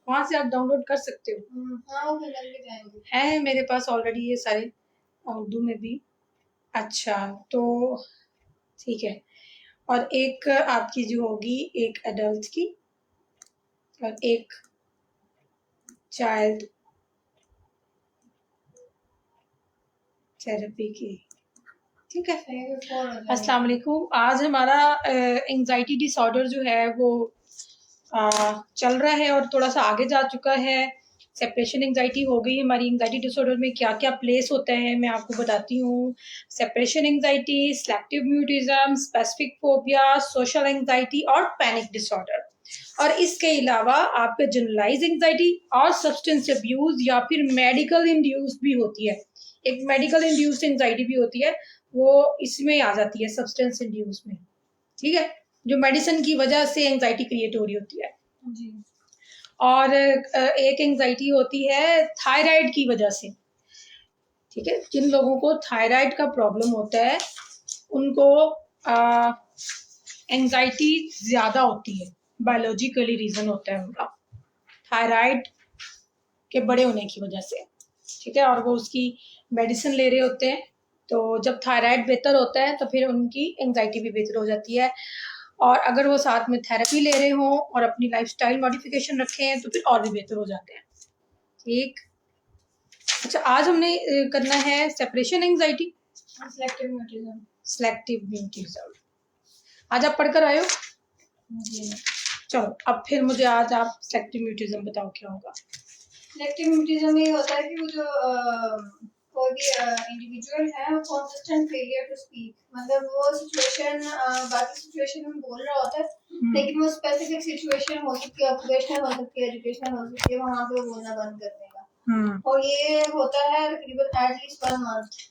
वहाँ से आप डाउनलोड कर सकते हो। हाँ वो मिल भी जाएंगे, है मेरे पास ऑलरेडी ये सारे उर्दू में भी। अच्छा तो ठीक है। और एक आपकी जो होगी एक एडल्ट की और एक चाइल्ड थेरेपी की। ठीक है। अस्सलाम वालेकुम। आज हमारा एंजाइटी डिसऑर्डर जो है वो चल रहा है और थोड़ा सा आगे जा चुका है। सेपरेशन एंजाइटी हो गई हमारी। एंजाइटी डिसऑर्डर में क्या क्या प्लेस होता है मैं आपको बताती हूँ। Separation anxiety, selective mutism, specific phobia, social anxiety और पैनिक डिसऑर्डर। और इसके अलावा आपके जनरलाइज एंजाइटी और सब्सटेंस अब्यूज या फिर मेडिकल इंड्यूस्ड भी होती है। एक मेडिकल इंड्यूस्ड एंजाइटी भी होती है, वो इसमें आ जाती है सब्सटेंस इंड्यूस में। ठीक है, जो मेडिसिन की वजह से एंजाइटी क्रिएट हो रही होती है जी। और एक एंजाइटी होती है थायराइड की वजह से। ठीक है, जिन लोगों को थायराइड का प्रॉब्लम होता है उनको एंजाइटी ज्यादा होती है। बायोलॉजिकली रीजन होता है उनका थायराइड के बड़े होने की वजह से। ठीक है, और वो उसकी मेडिसिन ले रहे होते हैं, तो जब थायराइड बेहतर होता है तो फिर उनकी एंजाइटी भी बेहतर हो जाती है। और अगर वो साथ में थेरेपी ले रहे हों और अपनी लाइफस्टाइल मॉडिफिकेशन रखे हैं तो फिर और भी बेहतर हो जाते हैं। ठीक। अच्छा, आज हमने करना है separation anxiety, selective mutism. Selective mutism आज आप पढ़कर आए हो जी। चलो अब फिर मुझे आज आप सिलेक्टिव म्यूटिज्म बताओ क्या होगा। सिलेक्टिव म्यूटिज्म ये होता है कि वो जो कोई भी इंडिविजुअल है वो कंसिस्टेंट फेलियर टू स्पीक, मतलब वो सिचुएशन बाकी सिचुएशन में बोल रहा होता है लेकिन वो स्पेसिफिक सिचुएशन हो सकती है, ऑक्यूपेशनल हो सकती है, एजुकेशनल हो सकती है, वहाँ पे वो बोलना बंद कर देगा। और ये होता है तकरीबन एटलीस्ट 1 मंथ।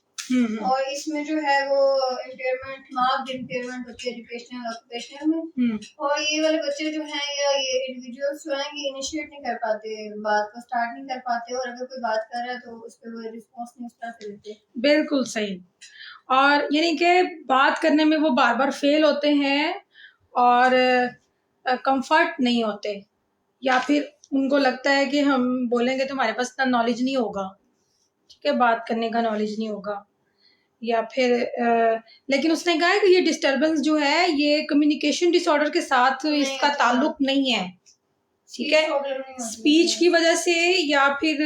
और इसमें जो है वो इम्पेयरमेंट, मार्क्ड इम्पेयरमेंट होती है एजुकेशनल ऑक्यूपेशनल में। और ये वाले बच्चे जो हैं या ये इंडिविजुअल्स जो हैं ये इनिशिएट नहीं कर पाते, बात को स्टार्ट नहीं कर पाते, और अगर कोई बात कर रहा है तो उस पर वो रिस्पॉन्स नहीं उस तरह से देते। बिल्कुल सही। और यानी कि बात करने में वो बार बार फेल होते हैं और कंफर्ट नहीं होते, या फिर उनको लगता है कि हम बोलेंगे तो हमारे पास इतना नॉलेज नहीं होगा। ठीक है, बात करने का नॉलेज नहीं होगा। या फिर लेकिन उसने कहा है कि ये डिस्टरबेंस जो है ये कम्युनिकेशन डिसऑर्डर के साथ इसका ताल्लुक नहीं है। ठीक है, स्पीच की वजह से या फिर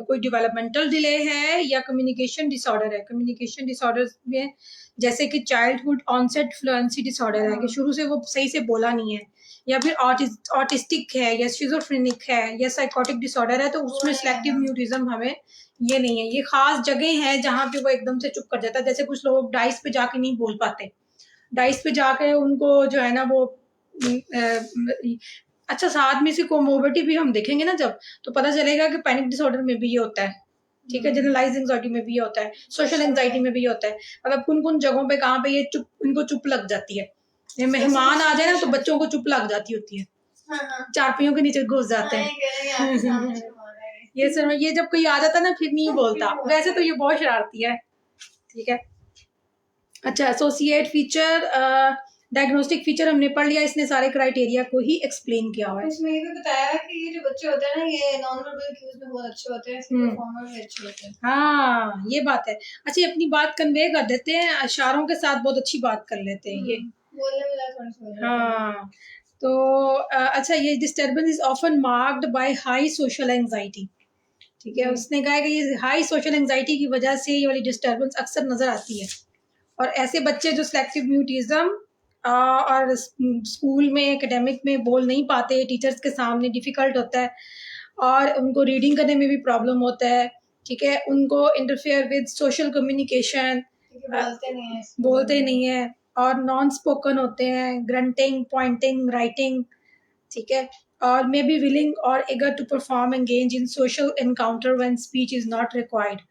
कोई डेवलपमेंटल डिले है या कम्युनिकेशन डिसऑर्डर है। कम्युनिकेशन डिसऑर्डर में जैसे कि चाइल्डहुड ऑनसेट फ्लुएंसी डिसऑर्डर है कि शुरू से वो सही से बोला नहीं है, या फिर ऑटिस्टिक है या शिजोफ्रेनिक है या साइकोटिक डिसऑर्डर है, तो उसमें सिलेक्टिव म्यूटिज्म हमें ये नहीं है। ये खास जगह है जहाँ पे वो एकदम से चुप कर जाता है। जैसे कुछ लोग डाइस पे जाके नहीं बोल पाते, डाइस पे जाके उनको जो है ना वो अच्छा, साथ में से कोमोबिडिटी भी हम देखेंगे ना जब, तो पता चलेगा कि पैनिक डिसऑर्डर में भी ये होता है। ठीक है, जनरलाइज एंजाइटी में भी ये होता है, सोशल एंजाइटी में भी ये होता है। मतलब कुन कुन जगहों पे कहाँ पे ये चुप, इनको चुप लग जाती है। ये मेहमान आ जाए ना तो बच्चों को चुप लग जाती होती है, चारपियों के नीचे घुस जाते हैं। ये सर ये जब कोई आ जाता है ना फिर नहीं बोलता। वैसे तो ये बहुत शरारती है। ठीक है। अच्छा, एसोसिएट फीचर, डायग्नोस्टिक फीचर हमने पढ़ लिया। इसने सारे क्राइटेरिया को ही एक्सप्लेन किया हुआ है। इसमें ये भी बताया कि ये जो बच्चे होते हैं ना ये नॉन वर्बल क्यूज में बहुत अच्छे होते हैं, परफॉर्मर भी अच्छे होते हैं। हाँ ये बात है। अच्छा, ये अपनी बात कन्वे कर देते हैं, इशारों के साथ बहुत अच्छी बात कर लेते हैं ये। बोलने में थोड़ी सी। हाँ तो अच्छा, ये disturbance is often marked by high social anxiety. ठीक है, उसने कहा कि ये हाई सोशल एंजाइटी की वजह से ये वाली डिस्टर्बेंस अक्सर नजर आती है। और ऐसे बच्चे जो सिलेक्टिव म्यूटिज्म और स्कूल में एकेडमिक में बोल नहीं पाते, टीचर्स के सामने डिफिकल्ट होता है और उनको रीडिंग करने में भी प्रॉब्लम होता है। ठीक है, उनको इंटरफेयर विद सोशल कम्युनिकेशन, बोलते नहीं है और नॉन स्पोकन होते हैं, ग्रंटिंग, पॉइंटिंग, राइटिंग। ठीक है, और मे बी विलिंग और eager to perform engage in social encounter when speech is not required।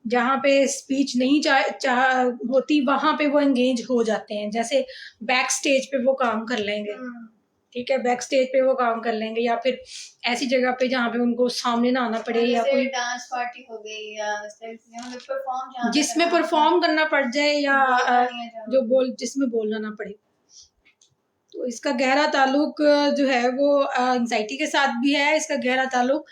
जहाँ पे स्पीच नहीं होती वहां पे वो एंगेज हो जाते हैं। जैसे बैक स्टेज पे वो काम कर लेंगे। ठीक है, बैक स्टेज पे वो काम कर लेंगे, या फिर ऐसी जगह पे जहाँ पे उनको सामने ना आना पड़े, या कोई डांस पार्टी हो गई या परफॉर्म, जिसमें परफॉर्म करना पड़ जाए या जो जिसमें बोलना ना पड़े, तो इसका गहरा ताल्लुक जो है वो एंजाइटी के साथ भी है, इसका गहरा ताल्लुक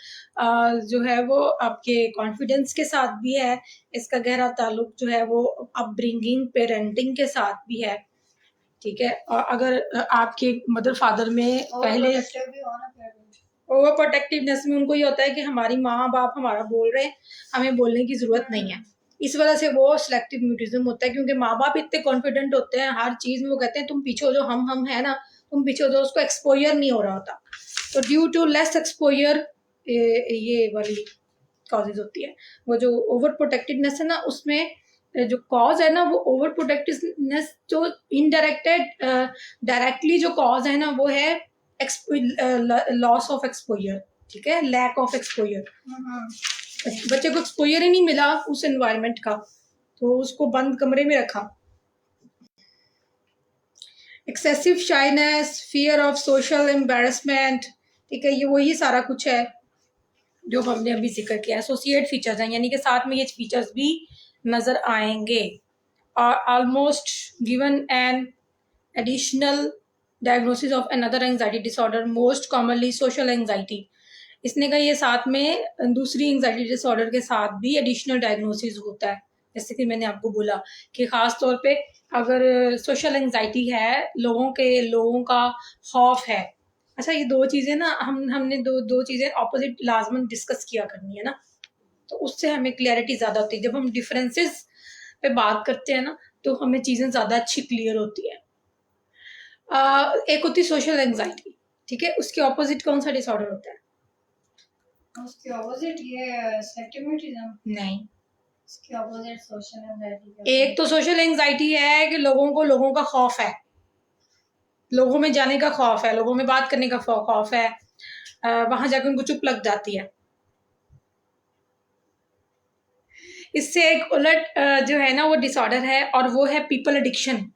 जो है वो आपके कॉन्फिडेंस के साथ भी है, इसका गहरा ताल्लुक जो है वो अपब्रिंगिंग पेरेंटिंग के साथ भी है। ठीक है, और अगर आपके मदर फादर में पहले ओवर प्रोटेक्टिवनेस में उनको ये होता है कि हमारी माँ बाप हमारा बोल रहे हैं, हमें बोलने की जरूरत नहीं है, इस वजह से वो सिलेक्टिव म्यूटिज्म होता है, क्योंकि माँ बाप इतने कॉन्फिडेंट होते हैं हर चीज में, वो कहते हैं तुम पीछे हो, जो हम है ना, तुम पीछे हो, जो उसको एक्सपोजर नहीं हो रहा होता। तो ड्यू टू लेस एक्सपोजर ये वाली कॉजेज होती है। वो जो ओवर प्रोटेक्टिवनेस है ना, उसमें जो कॉज है ना, वो ओवर प्रोटेक्टिवनेस जो इनडायरेक्टेड डायरेक्टली जो कॉज है ना, वो है लॉस ऑफ एक्सपोजर। ठीक है, लैक ऑफ एक्सपोजर, बच्चे को एक्सपोजर ही नहीं मिला उस एनवायरनमेंट का, तो उसको बंद कमरे में रखा। Excessive shyness, fear of social embarrassment, ठीक है, ये वही सारा कुछ है जो हमने अभी जिक्र किया। एसोसिएट फीचर्स हैं, यानी कि साथ में ये फीचर्स भी नजर आएंगे। और almost given an additional diagnosis of another anxiety disorder, most commonly social anxiety. इसने कहा ये साथ में दूसरी एंजाइटी डिसऑर्डर के साथ भी एडिशनल डायग्नोसिस होता है। जैसे कि मैंने आपको बोला कि ख़ास तौर पे अगर सोशल एंजाइटी है, लोगों का खौफ है। अच्छा, ये दो चीज़ें ना हमने दो चीज़ें ऑपोजिट लाजमन डिस्कस किया करनी है ना, तो उससे हमें क्लियरिटी ज़्यादा होती है। जब हम डिफरेंसेस पे बात करते हैं ना, तो हमें चीज़ें ज़्यादा अच्छी क्लियर होती है। एक होती है सोशल एंजाइटी, ठीक है, उसके ऑपोजिट कौन सा डिसऑर्डर होता है? उसके ऑपोजिट ये सिलेक्टिव म्यूटिज्म नहीं, इसके ऑपोजिट सोशल एंजाइटी। एक तो सोशल एंजाइटी है कि लोगों का खौफ है, लोगों में जाने का खौफ है, लोगों में बात करने का खौफ है, वहां जाकर उनको चुप लग जाती है। इससे एक उलट जो है ना वो डिसऑर्डर है, और वो है पीपल एडिक्शन।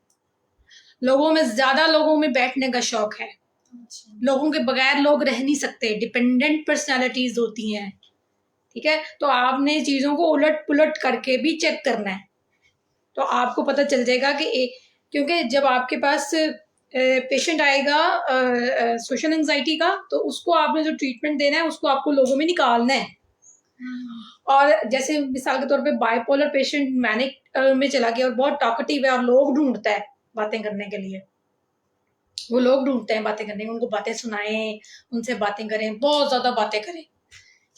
लोगों में बैठने का शौक है, लोगों के बगैर लोग रह नहीं सकते, डिपेंडेंट पर्सनालिटीज होती हैं। ठीक है, तो आपने चीजों को उलट पुलट करके भी चेक करना है, तो आपको पता चल जाएगा कि क्योंकि जब आपके पास पेशेंट आएगा सोशल एंजाइटी का, तो उसको आपने जो ट्रीटमेंट देना है उसको आपको लोगों में निकालना है। और जैसे मिसाल के तौर पे बाइपोलर पेशेंट मैनिक में चला गया और बहुत टॉकेटिव है और लोग ढूंढता है बातें करने के लिए, वो लोग ढूंढते हैं बातें करने, उनको बातें सुनाएं, उनसे बातें करें, बहुत ज्यादा बातें करें।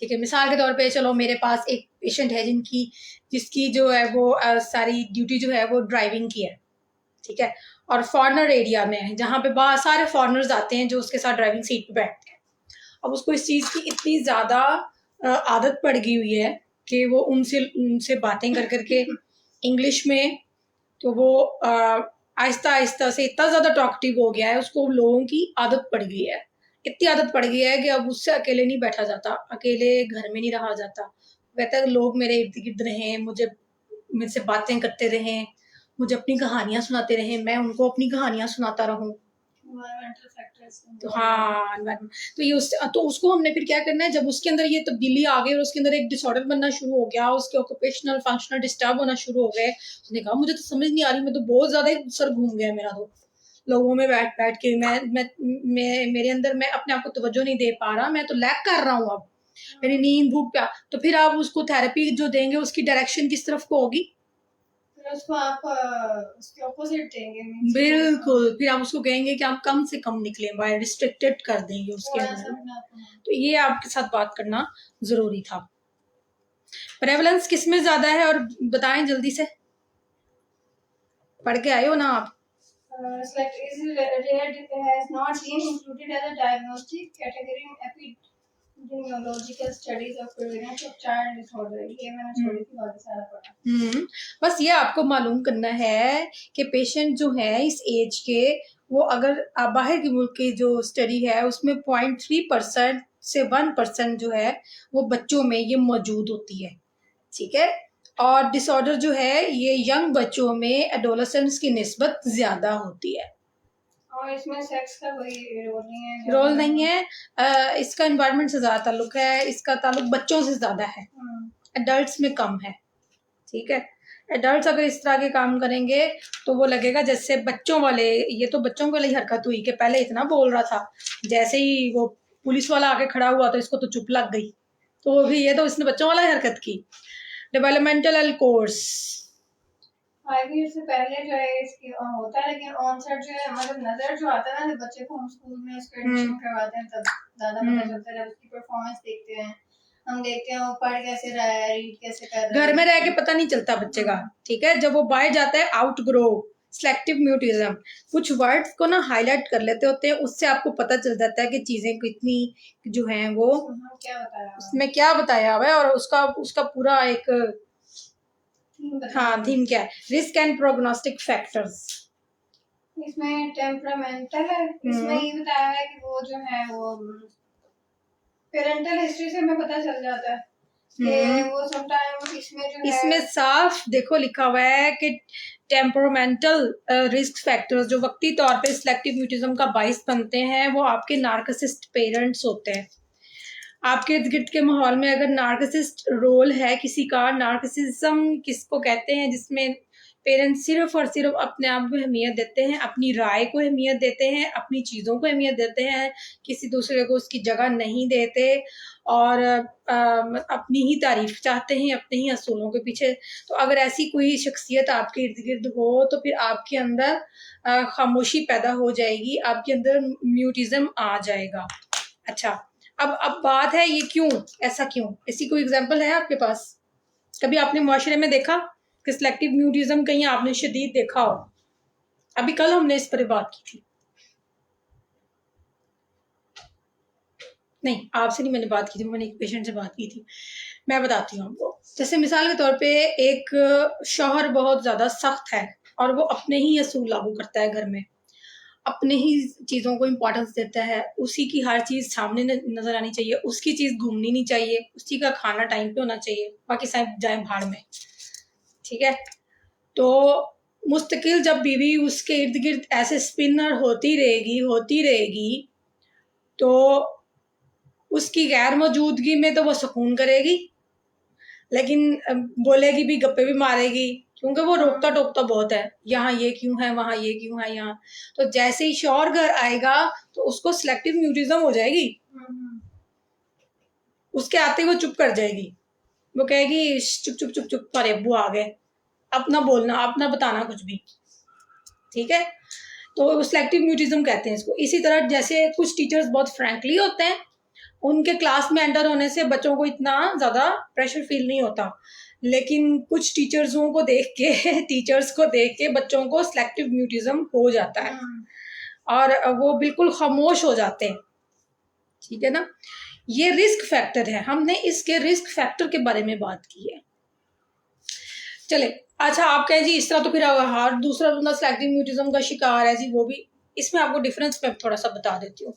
ठीक है, मिसाल के तौर पे चलो मेरे पास एक पेशेंट है जिसकी जो है वो सारी ड्यूटी जो है वो ड्राइविंग की है। ठीक है, और फॉरनर एरिया में है जहाँ पे बहुत सारे फॉरनर्स आते हैं जो उसके साथ ड्राइविंग सीट पे बैठते हैं। अब उसको इस चीज़ की इतनी ज़्यादा आदत पड़ गई हुई है कि वो उनसे बातें कर करके इंग्लिश में, तो वो आहिस्ता आहिस्ता से इतना ज़्यादा टॉकटिव हो गया है, उसको लोगों की आदत पड़ गई है, इतनी आदत पड़ गई है कि अब उससे अकेले नहीं बैठा जाता, अकेले घर में नहीं रहा जाता। कहता है लोग मेरे इर्द गिर्द रहें, मुझसे बातें करते रहें, मुझे अपनी कहानियां सुनाते रहें, मैं उनको अपनी कहानियां सुनाता रहूं। तो हाँ, तो ये तो उसको हमने फिर क्या करना है, जब उसके अंदर ये तब्दीली आ गई और उसके अंदर एक डिसऑर्डर बनना शुरू हो गया, उसके ऑक्यूपेशनल फंक्शनल डिस्टर्ब होना शुरू हो गए, उसने कहा मुझे तो समझ नहीं आ रही, मैं तो बहुत ज्यादा सर घूम गया मेरा, तो लोगों में बैठ बैठ के मैं मेरे अंदर मैं अपने आप को तवज्जो नहीं दे पा रहा, मैं तो लैक कर रहा हूँ, अब मेरी नींद भूख प्या। तो फिर आप उसको थेरेपी जो देंगे उसकी डायरेक्शन किस तरफ को होगी? उसको आप उसके ऑपोजिट देंगे। बिल्कुल, फिर आप उसको कहेंगे कि आप कम से कम निकले, बाय रिस्ट्रिक्टेड कर देंगे उसके अंदर। तो ये आपके साथ बात करना जरूरी था। प्रेवलेंस किस में ज्यादा है और बताएं जल्दी से, पढ़ के आए हो ना आप? has not been included as a diagnostic category in epidemiological studies of prevalence of child disorder। ये मैंने छोड़ी थी, बाकी सारा पढ़ा। बस ये आपको मालूम करना है कि पेशेंट जो है इस एज के, वो अगर बाहर के मुल्क की जो स्टडी है उसमें 0.3% से 1% जो है वो बच्चों में ये मौजूद होती है। ठीक है, और डिसऑर्डर जो है ये यंग बच्चों में एडोलेसेंट्स की निस्बत ज्यादा होती है। और इसमें सेक्स का कोई रोल नहीं है, इसका एनवायरनमेंट से ज्यादा ताल्लुक है, इसका ताल्लुक बच्चों से ज्यादा है, एडल्ट्स में कम है। ठीक है, एडल्ट्स अगर इस तरह के काम करेंगे तो वो लगेगा जैसे बच्चों वाले, ये तो बच्चों वाली हरकत हुई कि पहले इतना बोल रहा था, जैसे ही वो पुलिस वाला आके खड़ा हुआ तो इसको तो चुप लग गई, तो वो भी, ये तो इसने बच्चों वाला हरकत की। डेवलपमेंटल कोर्स, 5 ईयर से पहले जो है इसकी होता है, लेकिन ऑनसेट जो है मतलब नजर जो आता है ना, जब बच्चे को हम स्कूल में इसका एडमिशन करवाते हैं तब ज्यादा पता चलता है, जब उसकी परफॉर्मेंस देखते हैं, हम देखते हैं वो पढ़ कैसे रहा है, रीड कैसे कर रहा है। घर में रह के पता नहीं चलता बच्चे का, ठीक है। जब वो बाहर जाता है, आउट ग्रो, सिलेक्टिव म्यूटिज्म, कुछ वर्ड्स को ना हाईलाइट कर लेते होते हैं, उससे आपको पता चल जाता है कि चीजें कितनी जो हैं वो क्या बताया उसमें क्या बताया हुआ है, और उसका उसका पूरा एक हाँ थीम क्या है। रिस्क एंड प्रोग्नोस्टिक फैक्टर्स, इसमें टेम्परामेंटल है, इसमें ये बताया है कि वो जो है वो पेरेंटल हिस्ट्री से हमें पता चल जाता है कि वो समटाइम इसमें जो है, इसमें साफ देखो लिखा हुआ है कि टेम्परामेंटल रिस्क फैक्टर्स जो वक्ती तौर पे सिलेक्टिव म्यूटिज्म का बाइस बनते हैं, वो आपके नार्सिसिस्ट पेरेंट्स होते हैं। आपके इर्द गिर्द के माहौल में अगर नार्सिसिस्ट रोल है किसी का, नार्सिसिज्म किसको कहते हैं, जिसमें पेरेंट्स सिर्फ और सिर्फ अपने आप को अहमियत देते हैं, अपनी राय को अहमियत देते हैं, अपनी चीज़ों को अहमियत देते हैं, किसी दूसरे को उसकी जगह नहीं देते, और अपनी ही तारीफ चाहते हैं अपने ही असूलों के पीछे। तो अगर ऐसी कोई शख्सियत आपके इर्द गिर्द हो तो फिर आपके अंदर खामोशी पैदा हो जाएगी, आपके अंदर म्यूटिज्म आ जाएगा। अच्छा, अब बात है ये क्यों, ऐसा क्यों, ऐसी कोई एग्जांपल है आपके पास? कभी आपने मुआशरे में देखा कि सिलेक्टिव म्यूटिज्म कहीं आपने शदीद देखा हो? अभी कल हमने इस पर बात की थी, नहीं आपसे नहीं मैंने बात की थी, मैंने एक पेशेंट से बात की थी। मैं बताती हूँ आपको। जैसे मिसाल के तौर पे एक शौहर बहुत ज्यादा सख्त है और वो अपने ही असूल लागू करता है घर में, अपने ही चीज़ों को इम्पोर्टेंस देता है, उसी की हर चीज़ सामने नजर आनी चाहिए, उसकी चीज़ घूमनी नहीं चाहिए, उसी का खाना टाइम पे होना चाहिए, बाकी सब जाए भाड़ में, ठीक है। तो मुस्तकिल जब बीवी उसके इर्द गिर्द ऐसे स्पिनर होती रहेगी तो उसकी गैर मौजूदगी में तो वो सुकून करेगी, लेकिन बोलेगी भी, गप्पे भी मारेगी, क्योंकि वो रोकता टोकता बहुत है, यहाँ ये क्यों है, वहां ये क्यों है, यहाँ। तो जैसे ही शौहर घर आएगा तो उसको सिलेक्टिव म्यूटिज्म हो जाएगी, उसके आते ही वो चुप कर जाएगी, वो कहेगी चुप चुप चुप चुप, अरे अब्बू आ गए, अपना बोलना अपना बताना कुछ भी, ठीक है। तो सिलेक्टिव म्यूटिज्म कहते हैं इसको। इसी तरह जैसे कुछ टीचर्स बहुत फ्रैंकली होते हैं, उनके क्लास में एंटर होने से बच्चों को इतना ज़्यादा प्रेशर फील नहीं होता, लेकिन कुछ टीचर्सों को देख के टीचर्स को देख के बच्चों को सिलेक्टिव म्यूटिज्म हो जाता है और वो बिल्कुल खामोश हो जाते हैं, ठीक है ना। ये रिस्क फैक्टर है, हमने इसके रिस्क फैक्टर के बारे में बात की है। चले, अच्छा आप कहें जी इस तरह तो फिर हर दूसरा बंदा सिलेक्टिव म्यूटिज्म का शिकार है जी, वो भी। इसमें आपको डिफरेंस मैं थोड़ा सा बता देती हूँ।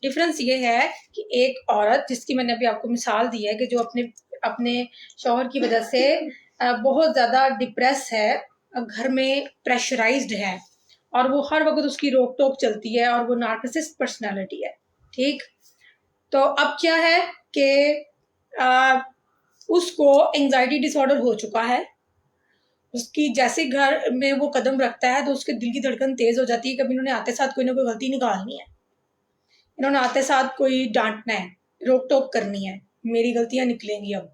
डिफरेंस ये है कि एक औरत, जिसकी मैंने अभी आपको मिसाल दी है कि जो अपने शौहर की वजह से बहुत ज़्यादा डिप्रेस है, घर में प्रेशराइज्ड है, और वो हर वक्त उसकी रोक टोक चलती है, और वो नार्सिसिस्ट पर्सनैलिटी है, ठीक। तो अब क्या है कि उसको एंजाइटी डिसऑर्डर हो चुका है, उसकी जैसे घर में वो कदम रखता है तो उसके दिल की धड़कन तेज हो जाती है, कभी इन्होंने आते साथ कोई ना कोई गलती निकालनी है, इन्होंने आते साथ कोई डांटना है, रोक टोक करनी है, मेरी गलतियां निकलेंगी अब,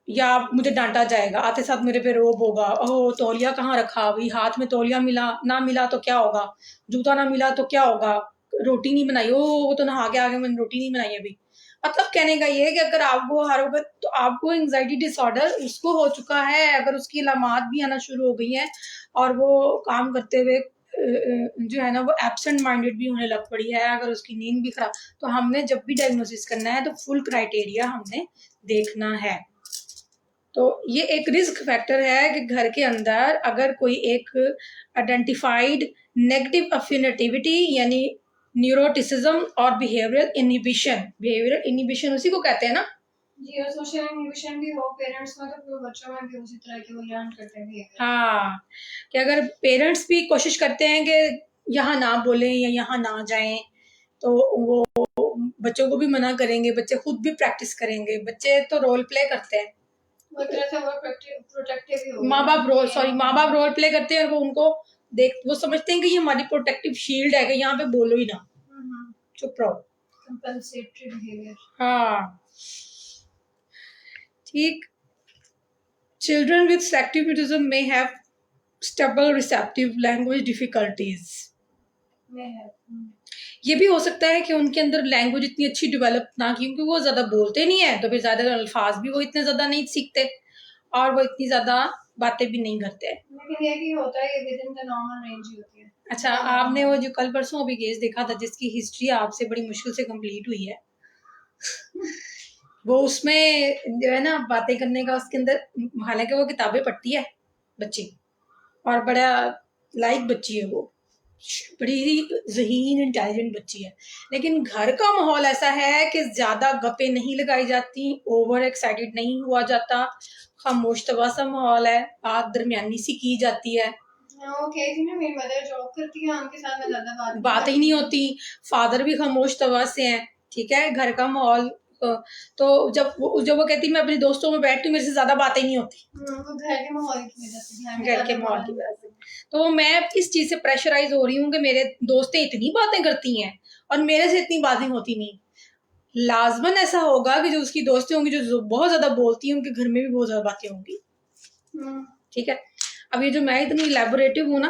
या मुझे डांटा जाएगा, आते साथ मेरे पे रोब होगा, ओह तौलिया कहाँ रखा, अभी हाथ में तौलिया मिला ना मिला तो क्या होगा, जूता ना मिला तो क्या होगा, रोटी नहीं बनाई, ओह वो तो नहा के आगे मैंने रोटी नहीं बनाई अभी। मतलब कहने का ये है कि अगर आपको हर वक्त, तो आपको एंजाइटी डिसऑर्डर उसको हो चुका है, अगर उसकी अलामात भी आना शुरू हो गई हैं और वो काम करते हुए जो है ना वो एब्सेंट माइंडेड भी होने लग पड़ी है, अगर उसकी नींद भी खराब, तो हमने जब भी डायग्नोसिस करना है तो फुल क्राइटेरिया हमने देखना है। तो ये एक रिस्क फैक्टर है कि घर के अंदर अगर कोई एक आइडेंटिफाइड नेगेटिव अफिनिटिविटी यानी न्यूरोटिसिज्म और बिहेवियरल इनहिबिशन उसी को कहते हैं ना जी, और सोशल इनहिबिशन भी हो पेरेंट्स में तो फिर बच्चों में भी उसी तरह के वो लर्न करते हैं। हाँ, कि अगर पेरेंट्स भी कोशिश करते हैं कि यहाँ ना बोलें या यहाँ ना जाएं, तो वो बच्चों को भी मना करेंगे, बच्चे खुद भी प्रैक्टिस करेंगे, बच्चे तो रोल प्ले करते हैं, वो एक तरह से वो प्रोटेक्टिव ही हो माँ बाप रोल प्ले करते हैं और वो उनको वो समझते हैं कि ये हमारी प्रोटेक्टिव शील्ड है कि यहाँ पे बोलो ही ना, चुप रहो। Compensatory behaviour. हाँ ठीक। Children with selective mutism may have stable receptive language difficulties. ये भी हो सकता है कि उनके अंदर लैंग्वेज इतनी अच्छी डेवलप ना की, क्योंकि वो ज्यादा बोलते नहीं है तो फिर ज्यादा अल्फाज भी वो इतने ज्यादा नहीं सीखते और वो इतनी ज्यादा बातें भी नहीं करते। लेकिन ये भी होता है, ये within the normal range ही होती है। अच्छा, आपने वो जो कल परसों अभी केस देखा था जिसकी हिस्ट्री आपसे बड़ी मुश्किल से कंप्लीट हुई है, वो उसमें जो है ना बातें करने का उसके अंदर, हालांकि वो किताबें पढ़ती है बच्ची और बड़ा लाइक बच्ची है, वो बड़ी ही ज़हीन इंटेलिजेंट बच्ची है, लेकिन घर का माहौल ऐसा है कि ज्यादा गप्पे नहीं लगाई जाती, ओवर एक्साइटेड नहीं हुआ जाता, खामोश तवा सा माहौल है, बात दरमियानी सी की जाती है। ओके जी, मेरी मदर जॉब करती है, उनके साथ में ज्यादा बात ही नहीं होती, फादर भी खामोश तवा से हैं, ठीक है, घर का माहौल। तो जब वो कहती मैं अपने दोस्तों में बैठती हूँ, मेरे से ज्यादा बातें नहीं होती, वो घर के माहौल की वजह से, घर के माहौल की वजह से। तो मैं इस चीज से प्रेशराइज हो रही हूँ कि मेरे दोस्तें इतनी बातें करती हैं और मेरे से इतनी बातें होती नहीं। लाजमन ऐसा होगा कि जो उसकी दोस्तें होंगी जो बहुत ज्यादा बोलती हैं, उनके घर में भी बहुत ज्यादा बातें होंगी, ठीक है। अब ये जो मैं इतनी इलेबोरेटिव हूँ ना,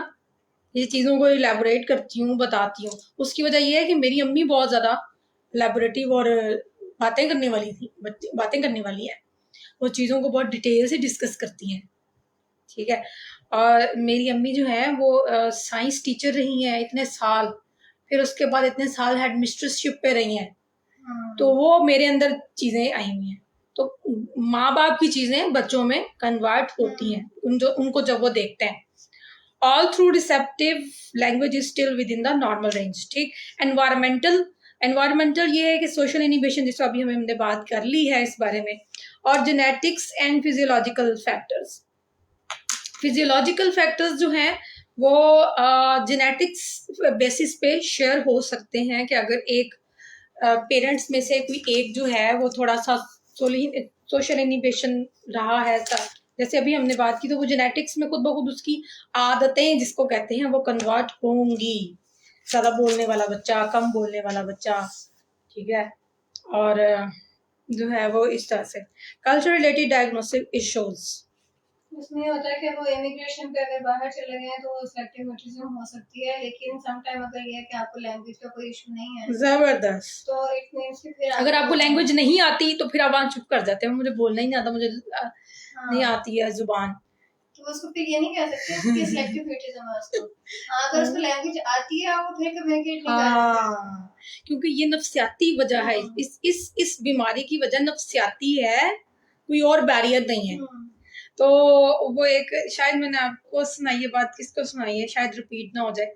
ये चीज़ों को इलेबोरेट करती हूँ, बताती हूँ, उसकी वजह ये है कि मेरी अम्मी बहुत ज़्यादा इलेबोरेटिव और बातें करने वाली थी, बातें करने वाली है, वो चीज़ों को बहुत डिटेल से डिस्कस करती हैं, ठीक है। और मेरी अम्मी जो है वो साइंस टीचर रही हैं इतने साल, फिर उसके बाद इतने साल हेड मिस्ट्रेसशिप पे रही हैं, तो वो मेरे अंदर चीज़ें आई हुई हैं। तो माँ बाप की चीज़ें बच्चों में कन्वर्ट होती हैं उनको जब वो देखते हैं। All through receptive language is still within the normal range, ठीक। एनवायरमेंटल ये है कि सोशल इनिबिशन, जिसको अभी हमने बात कर ली है इस बारे में, और genetics and physiological factors. Physiological factors जो हैं वो जेनेटिक्स बेसिस पे शेयर हो सकते हैं कि अगर एक पेरेंट्स में से कोई एक जो है वो थोड़ा सा सोशल इनिबिशन रहा है, जैसे अभी हमने बात की, तो वो जेनेटिक्स में खुद ब खुद उसकी आदतें जिसको कहते हैं वो कन्वर्ट होंगी, ज्यादा बोलने वाला बच्चा, कम बोलने वाला बच्चा, ठीक है। और जो है वो इस तरह से कल्चर रिलेटेड डायग्नोस्टिक इश्यूज, उसमें होता है कि वो इमिग्रेशन पे अगर बाहर चले गए तो सेलेक्टिव म्यूटिज्म हो सकती है, लेकिन सम टाइम अगर ये है कि आपको लैंग्वेज का कोई इशू नहीं है, जबरदस्त, तो इट मींस कि फिर अगर आपको लैंग्वेज नहीं आती तो फिर आप वहां चुप कर जाते हो, मुझे बोलना ही नहीं आता, मुझे नहीं आती है जुबान, तो उसको फिर ये नहीं कह सकते कि सिलेक्टिव म्यूटिज्म है उसको। अगर उसको लैंग्वेज आती है वो फिर कम्युनिकेट नहीं कर सकता, क्योंकि ये नफ्सियाती वजह है, इस बीमारी की वजह नफ्सियाती है, कोई और बैरियर नहीं है। तो वो एक, शायद मैंने आपको सुनाई है बात, किसको सुनाई है शायद रिपीट ना हो जाए,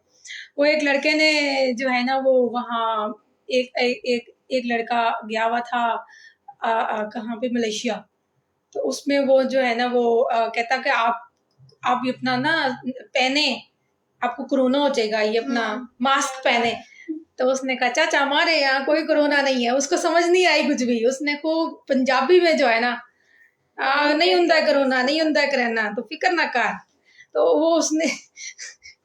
वो एक लड़के ने जो है ना वो वहाँ एक लड़का गया हुआ था कहाँ पे, मलेशिया, तो उसमें वो जो है ना वो कहता कि आप ये अपना ना पहने, आपको कोरोना हो जाएगा, ये अपना मास्क पहने। तो उसने कहा चाचा हमारे यहाँ कोई कोरोना नहीं है, उसको समझ नहीं आई कुछ भी, उसने को पंजाबी में जो है ना नहीं होता कोरोना, नहीं होता कोरोना, तो फिक्र ना कर, तो वो उसने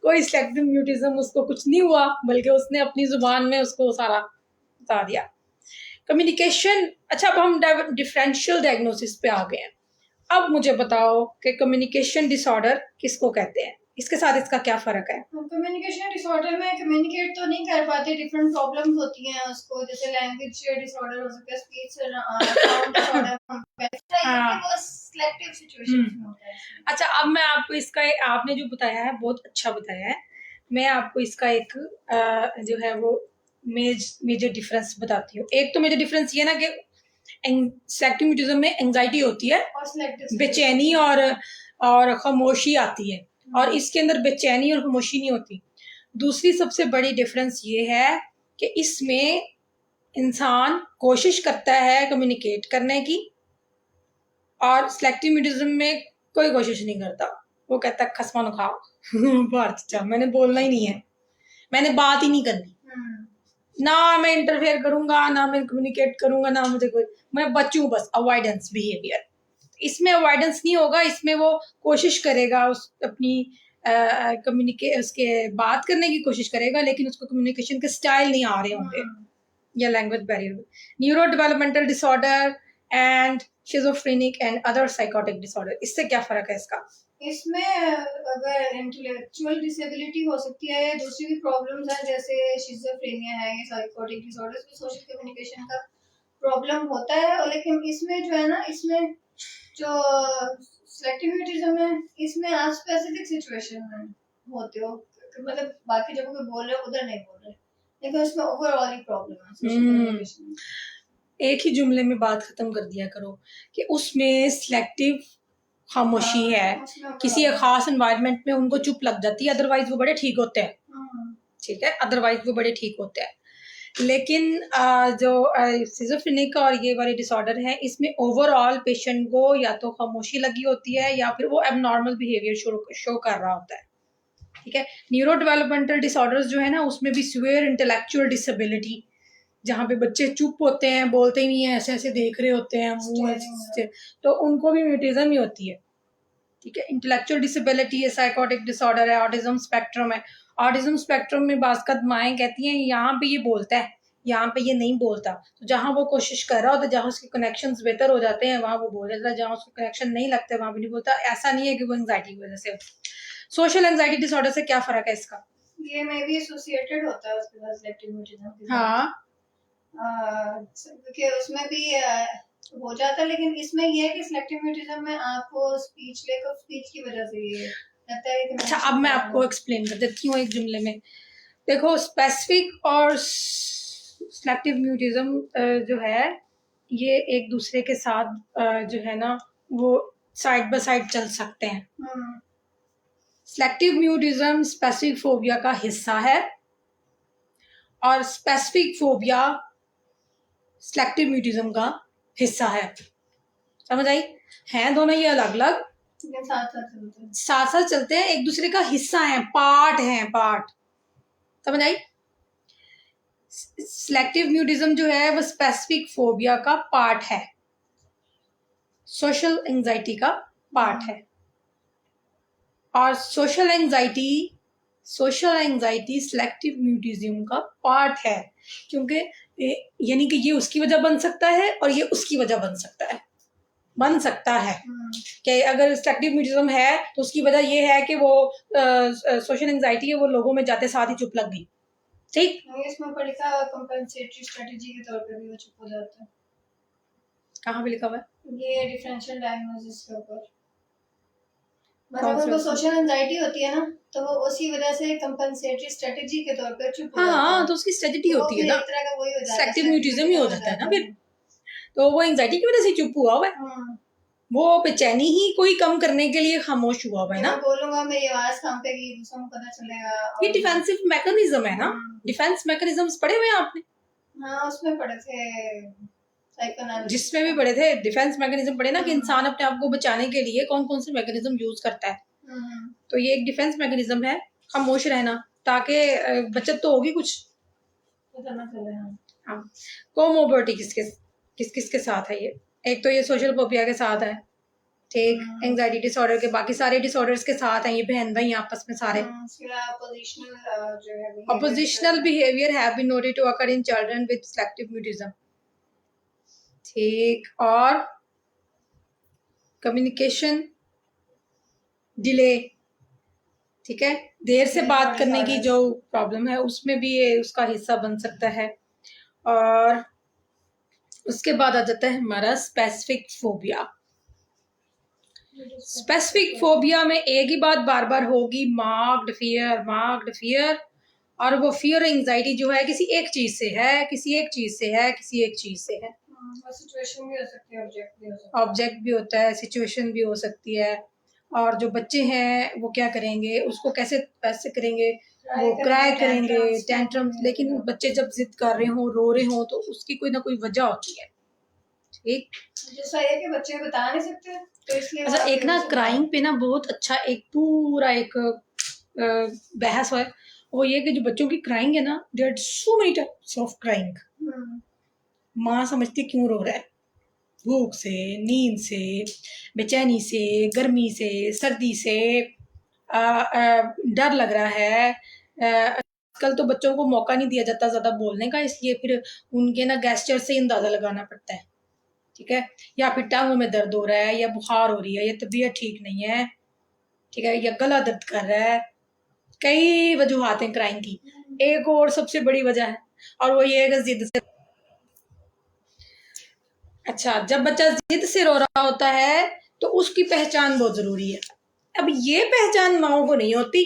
कोई सिलेक्टिव म्यूटिज्म उसको कुछ नहीं हुआ, बल्कि उसने अपनी जुबान में उसको सारा बता दिया। कम्युनिकेशन, अच्छा अब हम डिफरेंशियल डायग्नोसिस पे आ गए हैं। अब मुझे बताओ कि कम्युनिकेशन डिसऑर्डर किसको कहते हैं, इसके साथ इसका क्या फर्क है? कम्युनिकेशन डिसऑर्डर में कम्युनिकेट तो नहीं कर पाते, डिफरेंट प्रॉब्लम्स होती हैं उसको, जैसे लैंग्वेज डिसऑर्डर हो सकता है, स्पीच साउंड डिसऑर्डर, वो सिलेक्टिव सिचुएशंस में होता है। अच्छा, अब मैं आपको इसका आपने जो बताया है बहुत अच्छा बताया है, मैं आपको इसका एक जो है वो मेजर डिफरेंस बताती हूँ। एक तो मेजर डिफरेंस ये ना कि सिलेक्टिव म्यूटिज्म में एंजाइटी होती है, बेचैनी और खामोशी आती है, और इसके अंदर बेचैनी और खामोशी नहीं होती। दूसरी सबसे बड़ी डिफरेंस ये है कि इसमें इंसान कोशिश करता है कम्युनिकेट करने की, और सिलेक्टिव म्यूटिज्म में कोई कोशिश नहीं करता, वो कहता है खसमा खाओ चाचा मैंने बोलना ही नहीं है, मैंने बात ही नहीं करनी, ना मैं इंटरफेयर करूंगा, ना मैं कम्युनिकेट करूंगा, ना मुझे कोई, मैं बचूं बस, अवॉइडेंस बिहेवियर, इसमें अवॉइडेंस नहीं होगा, इसमें वो कोशिश करेगा उस अपनी उसके बात करने की कोशिश करेगा, लेकिन उसको कम्युनिकेशन के स्टाइल नहीं आ रहे होंगे या language barrier. Neuro developmental disorder and schizophrenic and other psychotic disorder, इससे क्या फर्क है इसका? इसमें अगर इंटेलेक्चुअल डिसेबिलिटी हो सकती है या दूसरी भी प्रॉब्लम्स हैं जैसे शिज़ोफ्रेनिया है या साइकोटिक डिसऑर्डर्स में सोशल कम्युनिकेशन का प्रॉब्लम होता है। और लेकिन इसमें जो है ना, इसमें जो सिलेक्टिव म्यूटिज्म है इसमें आप स्पेसिफिक सिचुएशन में होते हो, मतलब बाकी जगहों पे बोल रहे हो उधर नहीं बोल रहे, लेकिन उसमें ओवरऑल ही प्रॉब्लम है सोशल कम्युनिकेशन में। एक ही जुमले में बात खत्म कर दिया करो कि उसमें सिलेक्टिव खामोशी है, किसी एक खास एनवायरनमेंट में उनको चुप लग जाती है, अदरवाइज वो बड़े ठीक होते हैं, ठीक है, अदरवाइज वो बड़े ठीक होते हैं। लेकिन जो सिजोफ्रेनिक और ये वाले डिसऑर्डर है, इसमें ओवरऑल पेशेंट को या तो खामोशी लगी होती है या फिर वो एबनॉर्मल बिहेवियर शो कर रहा होता है, ठीक है। न्यूरो डेवलपमेंटल डिसऑर्डर्स जो है ना, उसमें भी सीवियर इंटेलेक्चुअल डिसेबिलिटी, जहाँ पे बच्चे चुप होते हैं, बोलते ही नहीं है, ऐसे ऐसे देख रहे होते हैं मुंह से, तो उनको भी म्यूटिज्म ही होती है, ठीक है। इंटेलेक्चुअल डिसेबिलिटी है, साइकोटिक डिसऑर्डर है, ऑटिज्म स्पेक्ट्रम है। ऑटिज्म स्पेक्ट्रम में बाज़ माएँ कहती हैं यहाँ पे ये बोलता है, यहाँ पे ये नहीं बोलता, तो जहाँ वो कोशिश कर रहा होता है, जहाँ उसके कनेक्शंस बेहतर हो जाते हैं वहाँ वो बोल देता है, जहाँ उसके कनेक्शन नहीं लगते वहाँ भी नहीं बोलता। ऐसा नहीं है कि वो एंग्जाइटी की वजह से। सोशल एंग्जाइटी डिसऑर्डर से क्या फर्क है इसका? ये मे बी एसोसिएटेड होता है उसके साथ सिलेक्टिव म्यूटिज्म के साथ। हाँ, क्योंकि उसमें भी हो जाता है, लेकिन इसमें ये है कि सिलेक्टिव म्यूटिज्म में आपको स्पीच लैक ऑफ स्पीच की वजह से ये लगता है कि अच्छा, अब मैं आपको एक्सप्लेन कर देती हूँ एक जुमले में। देखो, स्पेसिफिक और सिलेक्टिव म्यूटिज्म जो है ये एक दूसरे के साथ जो है ना वो साइड बाय साइड चल सकते हैं। सिलेक्टिव म्यूटिज्म स्पेसिफिक फोबिया का हिस्सा है और स्पेसिफिक फोबिया सिलेक्टिव म्यूटिज्म का हिस्सा है। समझ आई? हैं दोनों ये अलग अलग, साथ साथ चलते हैं, एक दूसरे का हिस्सा है, पार्ट है, पार्ट। समझ आई? सिलेक्टिव म्यूटिज्म जो है वो स्पेसिफिक फोबिया का पार्ट है, सोशल एंजाइटी का पार्ट है। और सोशल एंजाइटी सिलेक्टिव म्यूटिज्म का पार्ट है, क्योंकि यानी कि ये उसकी वजह बन सकता है और ये उसकी वजह बन सकता है कि अगर सिलेक्टिव म्यूटिज्म है तो उसकी वजह ये है कि वो सोशल एंजाइटी है, वो लोगों में जाते साथ ही चुप लग गई, ठीक। इसमें पर लिखा कंपेंसेटरी स्ट्रेटजी के तौर पे भी वो चुप हो जाता है। कहाँ पे लिखा हुआ है? ये डिफरेंशियल डायग्नोसिस के ऊपर, मतलब उनको सोशल एंजाइटी होती है ना, तो वो उसी वजह से कंपेंसेटरी स्ट्रेटजी के तौर पे चुप हो जाता है। हाँ, तो उसकी स्ट्रेटजी होती है ना, एक तरह का वही हो जाता है, सिलेक्टिव म्यूटिज्म ही हो जाता है ना फिर। तो वो एंजाइटी की वजह से चुप हुआ हुआ है, वो बेचैनी ही कोई कम करने के लिए खामोश हुआ हुआ है ना। बोलूंगा मेरी आवाज कांपेगी, दूसरों को पता चलेगा। ये डिफेंसिव मैकेनिज्म है ना, डिफेंस मैकेनिज्म्स पढ़े हुए हैं आपने? हाँ, उसमें पढ़े थे, जिसमें भी पढ़े थे डिफेंस मैकेनिज्म पढ़े ना, कि इंसान अपने आप को बचाने के लिए कौन कौन से मैकेनिज्म यूज करता है। तो ये एक डिफेंस मैकेनिज्म है, खामोश रहना, ताकि बचत तो होगी कुछ, पता ना चले। हाँ। कोमोबिलिटी किस किस के साथ है ये? एक तो ये सोशल फोबिया के साथ है, ठीक, एंजाइटी डिसऑर्डर के, बाकी सारे डिसऑर्डर्स के साथ हैं ये बहन भाई आपस में सारे। Oppositional behavior have been noted to occur in children with selective mutism, ठीक। और कम्युनिकेशन डिले, ठीक है, देर से बात करने की जो प्रॉब्लम है उसमें भी ये उसका हिस्सा बन सकता है। और उसके बाद आ जाता है हमारा स्पेसिफिक फोबिया। स्पेसिफिक फोबिया में एक ही बात बार बार होगी, मार्क्ड फियर। और वो फियर एंजाइटी जो है किसी एक चीज से है, किसी एक चीज से है। सिचुएशन भी हो सकती है, ऑब्जेक्ट भी होता है, सिचुएशन भी हो सकती है। और जो बच्चे हैं वो क्या करेंगे, उसको कैसे करेंगे, वो क्राई करेंगे, टेंट्रम्स। लेकिन बच्चे जब जिद कर रहे हो, रो रहे हो, तो उसकी कोई ना कोई वजह होती है, ठीक। जैसा है कि बच्चे बता नहीं सकते, तो इसलिए अच्छा, एक ना क्राइंग पे ना बहुत अच्छा एक पूरा एक बहस है, वो ये कि जो बच्चों की क्राइंग है ना, there are so many types of crying. माँ समझती क्यों रो रहा है, भूख से, नींद से, बेचैनी से, गर्मी से, सर्दी से, डर लग रहा है। आजकल तो बच्चों को मौका नहीं दिया जाता ज़्यादा बोलने का, इसलिए फिर उनके ना गेस्चर से अंदाज़ा लगाना पड़ता है, ठीक है। या फिर टांगों में दर्द हो रहा है, या बुखार हो रही है, या तबीयत ठीक नहीं है, ठीक है, या गला दर्द कर रहा है। कई वजूहातें क्राइम की। एक और सबसे बड़ी वजह है, और वो ये है कि जिद से। अच्छा, जब बच्चा जिद से रो रहा होता है तो उसकी पहचान बहुत जरूरी है। अब ये पहचान माओ को नहीं होती,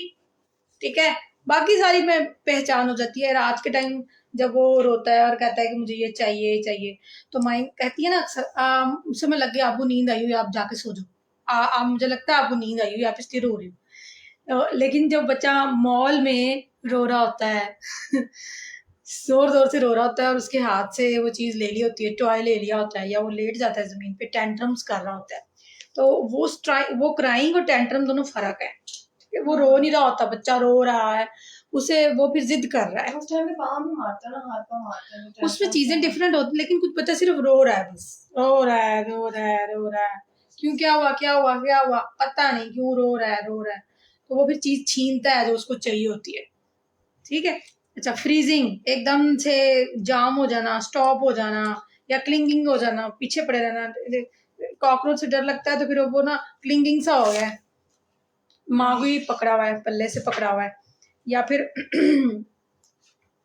ठीक है, बाकी सारी में पहचान हो जाती है। रात के टाइम जब वो रोता है और कहता है कि मुझे ये चाहिए चाहिए, तो माई कहती है ना अक्सर, उस समय लग गया आपको नींद आई हुई, आप जाके सो जाओ, मुझे लगता है आपको नींद आई हुई, आप इसलिए रो रही हो। लेकिन जब बच्चा मॉल में रो रहा होता है जोर जोर से रो रहा होता है और उसके हाथ से वो चीज ले ली होती है, टॉय ले लिया होता है, या वो लेट जाता है जमीन पे, टेंट्रम्स कर रहा होता है, तो वो क्राइंग और टेंट्रम दोनों फर्क है। वो रो नहीं रहा होता, बच्चा रो रहा है, उसे वो फिर जिद कर रहा है, उस टाइम पे पाँव भी मारता ना, हाथ पाँव मारता है, उसमें चीजें डिफरेंट होती, लेकिन कुछ बच्चा सिर्फ रो रहा है, बस रो रहा है, रो रहा है, रो रहा है, क्यों, क्या हुआ, क्या हुआ, क्या हुआ, पता नहीं क्यों रो रहा है, रो रहा है, तो वो फिर चीज छीनता है जो उसको चाहिए होती है, ठीक है। अच्छा, फ्रीजिंग, एकदम से जाम हो जाना, स्टॉप हो जाना, या क्लिंगिंग हो जाना, पीछे पड़े रहना। कॉकरोच से डर लगता है तो फिर वो ना क्लिंगिंग सा हो गया है, माँ को ही पकड़ा हुआ है, पल्ले से पकड़ा हुआ है। या फिर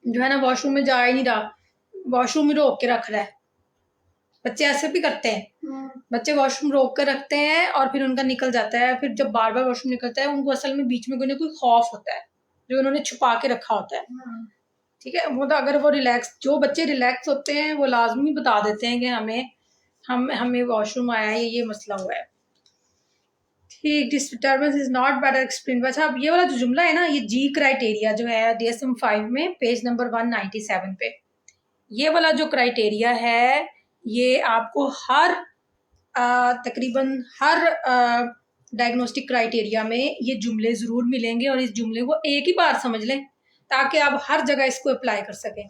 जो है ना वॉशरूम में जा ही नहीं रहा, वॉशरूम में रोक के रख रहा है, बच्चे ऐसे भी करते हैं। बच्चे वॉशरूम रोक कर रखते हैं और फिर उनका निकल जाता है, फिर जब बार बार वॉशरूम निकलता है उनको असल में बीच में कोई ना कोई खौफ होता है जो उन्होंने छुपा के रखा होता है, ठीक है। वो तो अगर वो रिलैक्स, जो बच्चे रिलैक्स होते हैं वो लाजमी बता देते हैं कि हमें वॉशरूम आया है, ये मसला हुआ है, ठीक। Disturbance is not better explain. अच्छा, अब ये वाला जो जुमला है ना, ये जी क्राइटेरिया जो है DSM-5 में पेज नंबर 197 पे, ये वाला जो क्राइटेरिया है ये आपको हर तकरीबन हर डायग्नोस्टिक क्राइटेरिया में ये जुमले जरूर मिलेंगे, और इस जुमले को एक ही बार समझ लें ताकि आप हर जगह इसको अप्लाई कर सकें।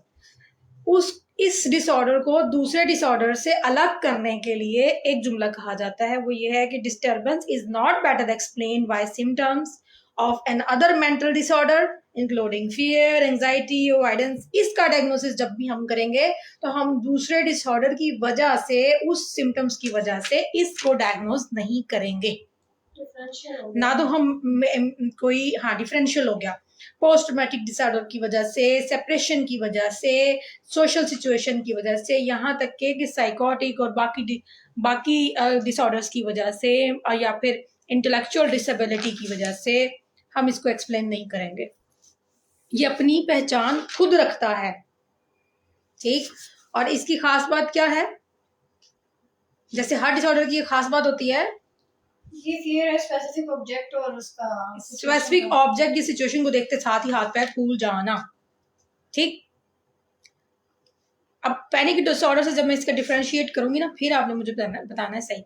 इस डिसऑर्डर को दूसरे डिसऑर्डर से अलग करने के लिए एक जुमला कहा जाता है, वो ये है कि disturbance is not better explain by symptoms of an other mental disorder including fear, anxiety, avoidance. इसका डायग्नोसिस जब भी हम करेंगे तो हम दूसरे डिसऑर्डर की वजह से, उस सिम्टम्स की वजह से इसको डायग्नोज नहीं करेंगे, ना तो हम कोई, हाँ, डिफरेंशियल हो गया, पोस्ट ट्रॉमेटिक डिसऑर्डर की वजह से, सेपरेशन की वजह से, सोशल सिचुएशन की वजह से, यहाँ तक के कि साइकोटिक और बाकी डिसऑर्डर्स की वजह से, या फिर इंटेलेक्चुअल डिसेबिलिटी की वजह से हम इसको एक्सप्लेन नहीं करेंगे। ये अपनी पहचान खुद रखता है, ठीक। और इसकी खास बात क्या है, जैसे हर डिसऑर्डर की खास बात होती है, ये फियर है स्पेसिफिक ऑब्जेक्ट और उसका स्पेसिफिक ऑब्जेक्ट की सिचुएशन को देखते साथ ही हाथ पैर फूल जाना, ठीक। अब पैनिक डिसऑर्डर से जब मैं इसका डिफरेंशिएट करूंगी ना, फिर आपने मुझे बताना है, सही।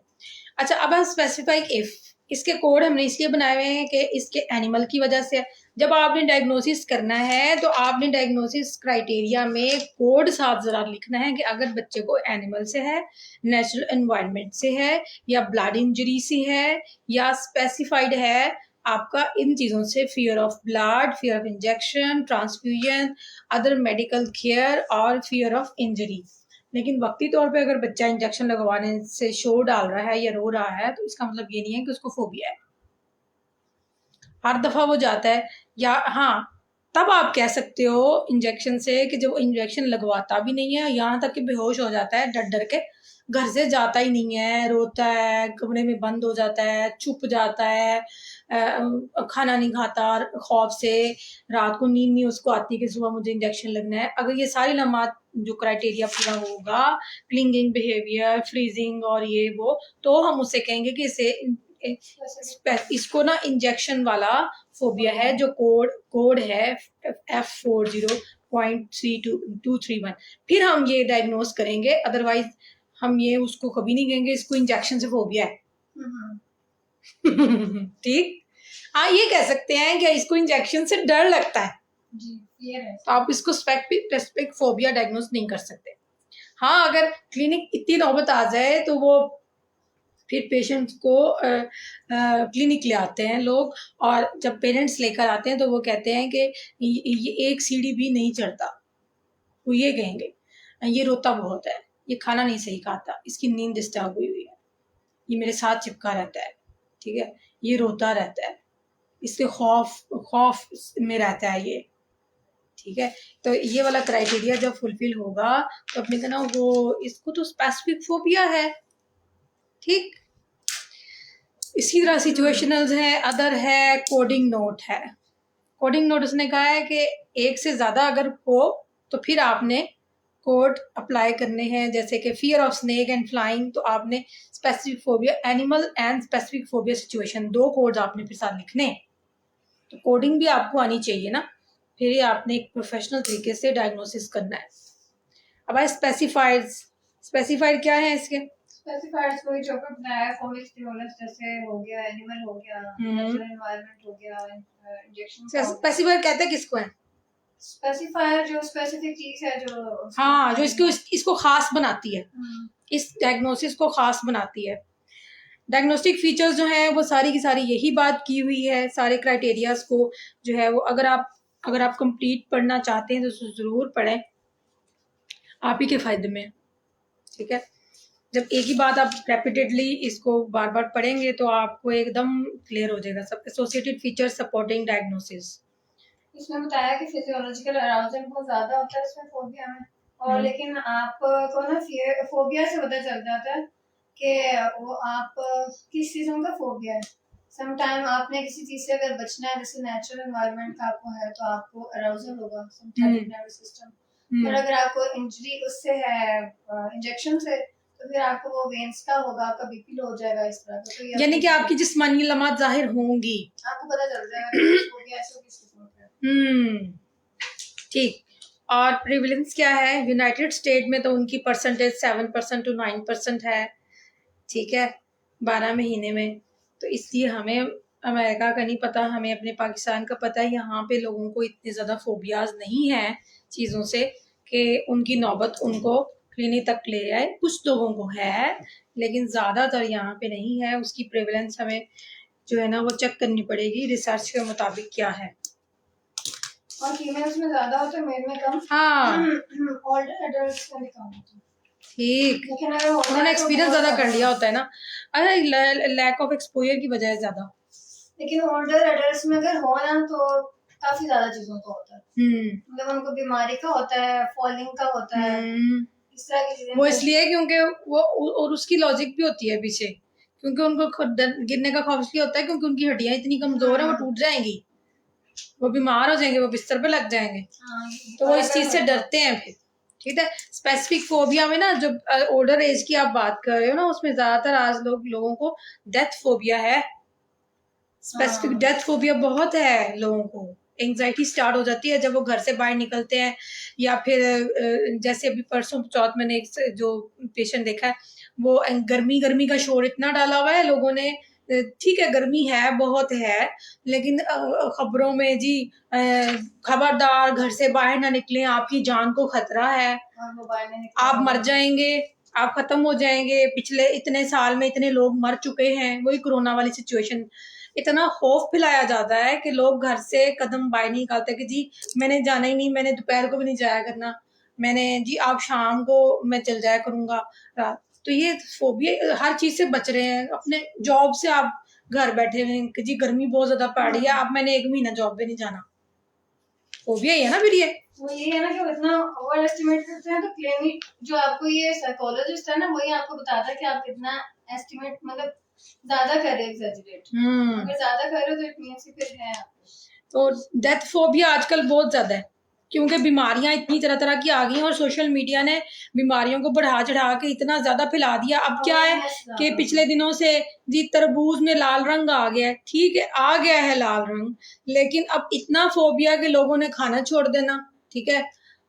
अच्छा, अब हम स्पेसिफाई इफ, इसके कोड हमने इसलिए बनाए हुए हैं कि इसके एनिमल की वजह से जब आपने डायग्नोसिस करना है तो आपने डायग्नोसिस क्राइटेरिया में कोड साथ जरा लिखना है कि अगर बच्चे को एनिमल से है, नेचुरल एनवायरनमेंट से है, या ब्लड इंजरी से है, या स्पेसिफाइड है आपका इन चीज़ों से, fear of blood, fear of injection, transfusion, other medical care, और फियर ऑफ इंजरी। लेकिन वक्ती तौर पे अगर बच्चा इंजेक्शन लगवाने से शोर डाल रहा है या रो रहा है तो इसका मतलब ये नहीं है कि उसको फोबिया है। हर दफा वो जाता है, या हाँ, तब आप कह सकते हो इंजेक्शन से कि जब इंजेक्शन लगवाता भी नहीं है, यहाँ तक कि बेहोश हो जाता है, डर डर के घर से जाता ही नहीं है, रोता है, कमरे में बंद हो जाता है, चुप जाता है, खाना नहीं खाता खौफ से, रात को नींद नहीं उसको आती कि सुबह मुझे इंजेक्शन लगना है। अगर ये सारी लम्हात जो क्राइटेरिया पूरा होगा, क्लिंगिंग बिहेवियर, फ्रीजिंग और ये वो, तो हम उसे कहेंगे कि इसे इसको ना इंजेक्शन वाला फोबिया है, जो कोड है F40.231। फिर हम ये डायग्नोज करेंगे, अदरवाइज हम ये उसको कभी नहीं कहेंगे इसको इंजेक्शन से फोबिया है। ठीक, हाँ, ये कह सकते हैं कि इसको इंजेक्शन से डर लगता है, जी, ये है। तो आप इसको स्पेसिफिक फोबिया डायग्नोज नहीं कर सकते। हाँ, अगर क्लिनिक इतनी नौबत आ जाए तो वो फिर पेशेंट्स को क्लिनिक ले आते हैं लोग, और जब पेरेंट्स लेकर आते हैं तो वो कहते हैं कि ये एक सीढ़ी भी नहीं चढ़ता। वो ये कहेंगे ये रोता बहुत है, ये खाना नहीं सही खाता, इसकी नींद डिस्टर्ब हुई है, ये मेरे साथ चिपका रहता है, ठीक है, ये रोता रहता है, इसके खौफ में रहता है ये, ठीक है। तो ये वाला क्राइटेरिया जब फुलफिल होगा तो अपने कहना वो इसको तो स्पेसिफिक फोबिया है, ठीक। इसी तरह सिचुएशनल्स है, अदर है, कोडिंग नोट है। कोडिंग नोट उसने कहा है कि एक से ज़्यादा अगर हो तो फिर आपने कोड अप्लाई करने हैं, जैसे कि fear of snake and flying, तो आपने specific phobia animal and specific phobia situation, 2 codes आपने फिर साथ लिखने हैं। तो कोडिंग भी आपको आनी चाहिए ना, फिर ये आपने एक प्रोफेशनल तरीके से डायग्नोसिस करना है। अब आए स्पेसिफाइड क्या है इसके? स्पेसिफायर्स कोई जो आपने बताया फॉर्मिक स्टिमुलस जैसे हो गया, एनिमल हो गया, नेचुरल एनवायरनमेंट हो गया, इंजेक्शन। स्पेसिफाइड कहते हैं किसको है? स्पेसिफायर जो स्पेसिफिक चीज है जो, हाँ, जो इसको खास बनाती है, इस डायग्नोसिस को खास बनाती है। डायग्नोस्टिक फीचर्स जो है वो सारी की सारी यही बात की हुई है, सारे क्राइटेरियाज को जो है वो अगर आप कंप्लीट पढ़ना चाहते हैं तो ज़रूर पढ़ें, आप ही के फायदे में, ठीक है। जब एक ही बात आप रेपिटेडली इसको बार बार पढ़ेंगे तो आपको एकदम क्लियर हो जाएगा सब। एसोसिएटेड फीचर सपोर्टिंग डायग्नोसिस, इसमें बताया कि फिजियोलॉजिकल अराउजल बहुत ज्यादा होता है इसमें फोबिया में, और लेकिन आपको ना फोबिया से पता चल जाता है कि वो आप किस चीजों का फोबिया है। समटाइम आपने किसी चीज से अगर बचना है, जैसे नेचुरल एनवायरनमेंट का आपको है तो आपको अराउजल होगा सिंपैथेटिक नर्वस सिस्टम। और अगर आपको इंजरी उससे है इंजेक्शन से, तो फिर आपको वो वेन्स का होगा, आपका बीपी लो हो जाएगा इस तरह का। तो यानी कि आपकी जिस्मानी लमात जाहिर होंगी, आपको पता चल जाएगा कि फोबिया ऐसे किस किस्म का है। ठीक। और प्रिविलेंस क्या है? यूनाइटेड स्टेट में तो उनकी परसेंटेज 7% to 9% है, ठीक है, 12 महीने में। तो इसलिए हमें अमेरिका का नहीं पता, हमें अपने पाकिस्तान का पता है। यहाँ पे लोगों को इतने ज़्यादा फोबियाज नहीं है चीज़ों से कि उनकी नौबत उनको क्लिनिक तक ले जाए। कुछ लोगों को है लेकिन ज़्यादातर यहाँ पे नहीं है। उसकी प्रेवलेंस हमें जो है ना वो चेक करनी पड़ेगी रिसर्च के मुताबिक क्या है। और फीमेल्स में ज्यादा होता है, मेल में कम। हाँ, ओल्डर एडल्ट्स में भी कम होता है, ठीक। लेकिन अगर उन्होंने एक्सपीरियंस ज़्यादा कर लिया होता है ना, अरे लैक ऑफ एक्सपोजर की वजह है ज़्यादा। लेकिन ओल्डर एडल्ट्स में अगर हो ना तो काफी ज्यादा चीजों का होता है। मतलब उनको बीमारी का होता है, फॉलिंग का होता है, इस तरह की चीजें। वो इसलिए क्योंकि वो और उसकी लॉजिक भी होती है पीछे, क्योंकि उनको गिरने का खौफ इसलिए होता है क्योंकि उनकी हड्डियां इतनी कमजोर है, वो टूट जाएंगी, वो बीमार हो जाएंगे, वो बिस्तर पे लग जाएंगे। तो वो इस चीज से डरते हैं फिर, ठीक है। स्पेसिफिक फोबिया में ना, जो ओल्डर एज की आप बात कर रहे हो ना, उसमें ज्यादातर आज लोगों को डेथ फोबिया है। स्पेसिफिक डेथ फोबिया बहुत है लोगों को। एंजाइटी स्टार्ट हो जाती है जब वो घर से बाहर निकलते हैं, या फिर जैसे अभी परसों चौथ मैंने एक जो पेशेंट देखा है, वो गर्मी का शोर इतना डाला हुआ है लोगों ने। ठीक है, गर्मी है, बहुत है, लेकिन खबरों में जी खबरदार घर से बाहर ना निकलें, आपकी जान को खतरा है, आप मर जाएंगे, आप खत्म हो जाएंगे। पिछले इतने साल में इतने लोग मर चुके हैं, वही कोरोना वाली सिचुएशन। इतना खौफ फैलाया जाता है कि लोग घर से कदम बाहर नहीं निकालते कि जी मैंने जाना ही नहीं, मैंने दोपहर को भी नहीं जाया करना, मैंने जी आप शाम को मैं चल जाया करूंगा रात। तो ये फोबिया, हर चीज से बच रहे हैं। अपने जॉब से आप घर बैठे हुए कि जी गर्मी बहुत ज्यादा पड़ रही है, आप मैंने 1 महीना जॉब पे नहीं जाना, फोबिया ही है ना फिर ये। वो ये है ना कि वो इतना ओवर एस्टिमेट करते हैं। तो क्लिनिक जो आपको ये साइकोलॉजिस्ट है ना, वही आपको बताता है कि आप कितना एस्टिमेट मतलब ज्यादा कर रहे हैं, एग्जैजरेट। अगर ज्यादा कर रहे हो तो इट मींस कि फिर है। तो डेथ फोबिया आजकल बहुत ज्यादा है क्योंकि बीमारियां इतनी तरह तरह की आ गई हैं और सोशल मीडिया ने बीमारियों को बढ़ा चढ़ा के इतना ज्यादा फैला दिया। अब क्या है कि पिछले दिनों से जी तरबूज में लाल रंग आ गया है, ठीक है, आ गया है लाल रंग, लेकिन अब इतना फोबिया के लोगों ने खाना छोड़ देना, ठीक है,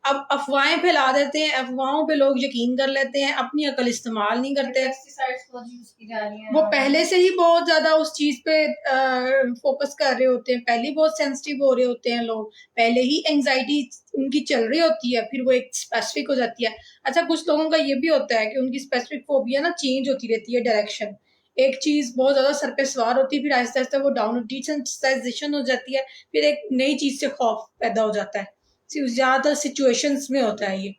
अब अफवाहें फैला देते हैं, अफवाहों पे लोग यकीन कर लेते हैं, अपनी अकल इस्तेमाल नहीं करते। पेस्टिसाइड्स बहुत यूज की जा रही हैं, वो पहले से ही बहुत ज्यादा उस चीज पे फोकस कर रहे होते हैं, पहले बहुत सेंसिटिव हो रहे होते हैं लोग, पहले ही एंजाइटी उनकी चल रही होती है, फिर वो एक स्पेसिफिक हो जाती है। अच्छा, कुछ लोगों का ये भी होता है कि उनकी स्पेसिफिक फोबिया ना चेंज होती रहती है डायरेक्शन। एक चीज बहुत ज्यादा सर पे सवार होती है, फिर आहिस्ता आहिस्ता वो डाउन डिसेंसिटाइजेशन हो जाती है, फिर एक नई चीज से खौफ पैदा हो जाता है। ज्यादातर सिचुएशंस में होता है ये,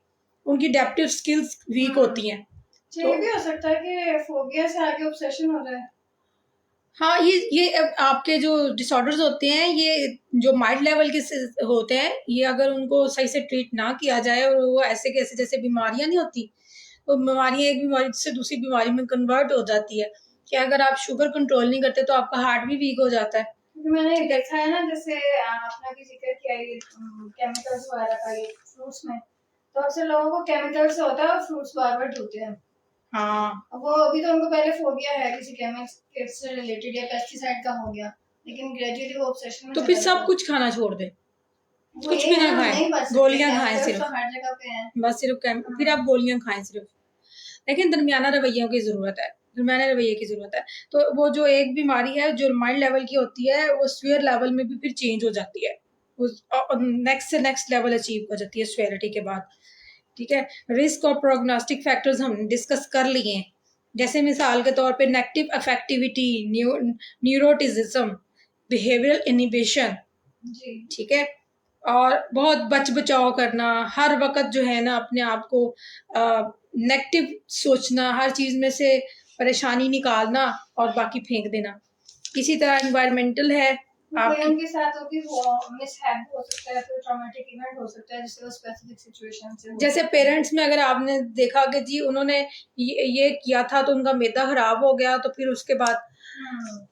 उनकी एडेप्टिव स्किल्स वीक होती हैं। तो ये भी हो सकता है कि फोबिया से आगे ऑब्सेशन हो जाए। हाँ, ये अब आपके जो डिसऑर्डर्स होते हैं, ये जो माइल्ड लेवल के होते हैं, ये अगर उनको सही से ट्रीट ना किया जाए और वो ऐसे कैसे जैसे बीमारियां नहीं होती, तो बीमारियां एक बीमारी से दूसरी बीमारी में कन्वर्ट हो जाती है कि अगर आप शुगर कंट्रोल नहीं करते तो आपका हार्ट भी वीक हो जाता है। मैंने देखा है ना, जैसे आपने भी जिक्र किया ये केमिकल्स वगैरह का, ये फ्रूट्स में तो अक्सर लोगों को केमिकल से होता है और फ्रूट्स बार बार धोते हैं। हाँ, वो अभी तो उनको पहले फोबिया है किसी केमिकल से रिलेटेड या पेस्टिसाइड का हो गया, लेकिन ग्रेजुअली वो ऑब्सेशन में तो फिर सब कुछ खाना छोड़ दे, कुछ भी ना खाएं, गोलियां खाएं सिर्फ, तो हर जगह पे हैं। बस सिर्फ फिर आप गोलियां खाएं सिर्फ। लेकिन दरमियाना रवैयों की जरूरत है, दरमियाना रवैये की जरूरत है। तो वो जो एक बीमारी है जो माइल्ड लेवल की होती है, वो स्वेयर लेवल में भी फिर चेंज हो जाती है, नेक्स्ट से नेक्स्ट लेवल अचीव हो जाती है स्वेरिटी के बाद। ठीक है, रिस्क और प्रोग्नोस्टिक फैक्टर्स हम डिस्कस कर लिए हैं, जैसे मिसाल के तौर पे नेगेटिव अफेक्टिविटी, न्यूरोटिज्म, बिहेवियरल इनिबिशन। ठीक है, और बहुत बच बचाव करना, हर वक्त जो है ना अपने आप को नेगेटिव सोचना, हर चीज में से परेशानी निकालना और बाकी फेंक देना। इसी तरह एनवायरमेंटल है, कोई उनके साथ वो भी मिसहैप हो सकता है, कोई ट्रॉमेटिक इवेंट हो सकता है जिससे वो स्पेसिफिक सिचुएशन से, जैसे पेरेंट्स में अगर आपने देखा कि जी उन्होंने ये किया था तो उनका मैदा खराब हो गया, तो फिर उसके बाद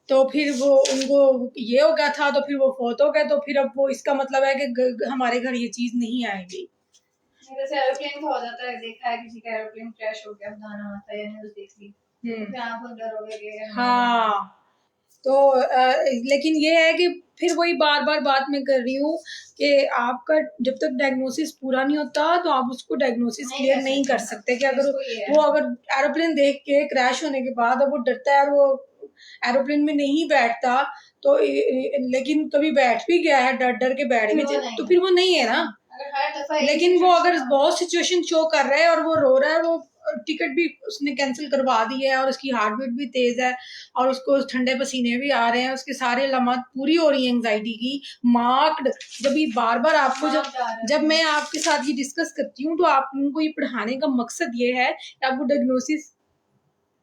तो फिर वो उनको ये हो गया था, तो फिर वो फौत हो गए, तो फिर अब वो इसका मतलब है कि हमारे घर ये चीज नहीं आएगी। जैसे एरोप्लेन का हो जाता है, देखा है किसी का एरोप्लेन क्रैश हो गया, बताना आता है या न्यूज़ देख ली, फिर आप डर हो गए। हाँ, तो लेकिन ये है कि फिर वही बार बार बात मैं कर रही हूँ कि आपका जब तक डायग्नोसिस पूरा नहीं होता तो आप उसको डायग्नोसिस क्लियर नहीं कर सकते कि अगर वो अगर एरोप्लेन देख के क्रैश होने के बाद अब वो डरता है और वो एरोप्लेन में नहीं बैठता, तो लेकिन कभी बैठ भी गया है, डर डर के बैठ गए, तो फिर वो नहीं है ना। लेकिन वो अगर बहुत सिचुएशन शो कर रहा है और वो रो रहा है, वो टिकट भी उसने कैंसिल करवा दी है और उसकी हार्ट बीट भी तेज है और उसको ठंडे पसीने भी आ रहे हैं, उसके सारे लम्हात पूरी हो रही है एंजाइटी की मार्क्ड। जब ये बार बार आपको जब मैं आपके साथ ये डिस्कस करती हूँ तो आप उनको ये पढ़ाने का मकसद ये है कि आपको डायग्नोसिस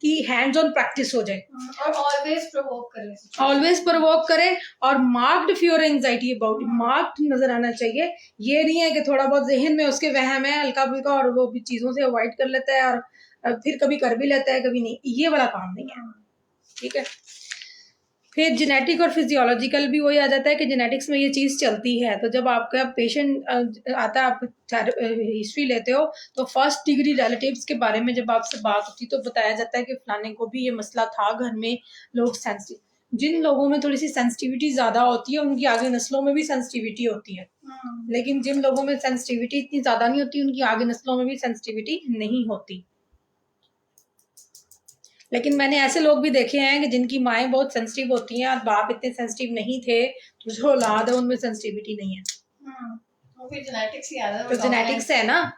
की हैंड्स ऑन प्रैक्टिस हो जाए और ऑलवेज प्रोवोक करे और मार्क्ड फ्योर एंजाइटी अबाउट मार्क्ड नजर आना चाहिए। ये नहीं है कि थोड़ा बहुत जहन में उसके वहम है हल्का फुल्का और वो भी चीजों से अवॉइड कर लेता है और फिर कभी कर भी लेता है कभी नहीं, ये वाला काम नहीं है। ठीक है, फिर जेनेटिक और फिजियोलॉजिकल भी वही आ जाता है कि जेनेटिक्स में ये चीज़ चलती है। तो जब आपका पेशेंट आता है, आप हिस्ट्री लेते हो तो फर्स्ट डिग्री रिलेटिव्स के बारे में जब आपसे बात होती तो बताया जाता है कि फलाने को भी ये मसला था घर में, लोग सेंसिटिव, जिन लोगों में थोड़ी सी सेंसिटिविटी ज़्यादा होती है उनकी आगे नस्लों में भी सेंसिटिविटी होती है, लेकिन जिन लोगों में सेंसिटिविटी इतनी ज़्यादा नहीं होती उनकी आगे नस्लों में भी सेंसिटिविटी नहीं होती। लेकिन मैंने ऐसे लोग भी देखे हैं कि जिनकी माएँ बहुत सेंसिटिव होती हैं और बाप इतने सेंसिटिव नहीं थे, तो जो औलाद है उनमें सेंसिटिविटी नहीं है। तो फिर जेनेटिक्स ही आता है, तो जेनेटिक्स है ना,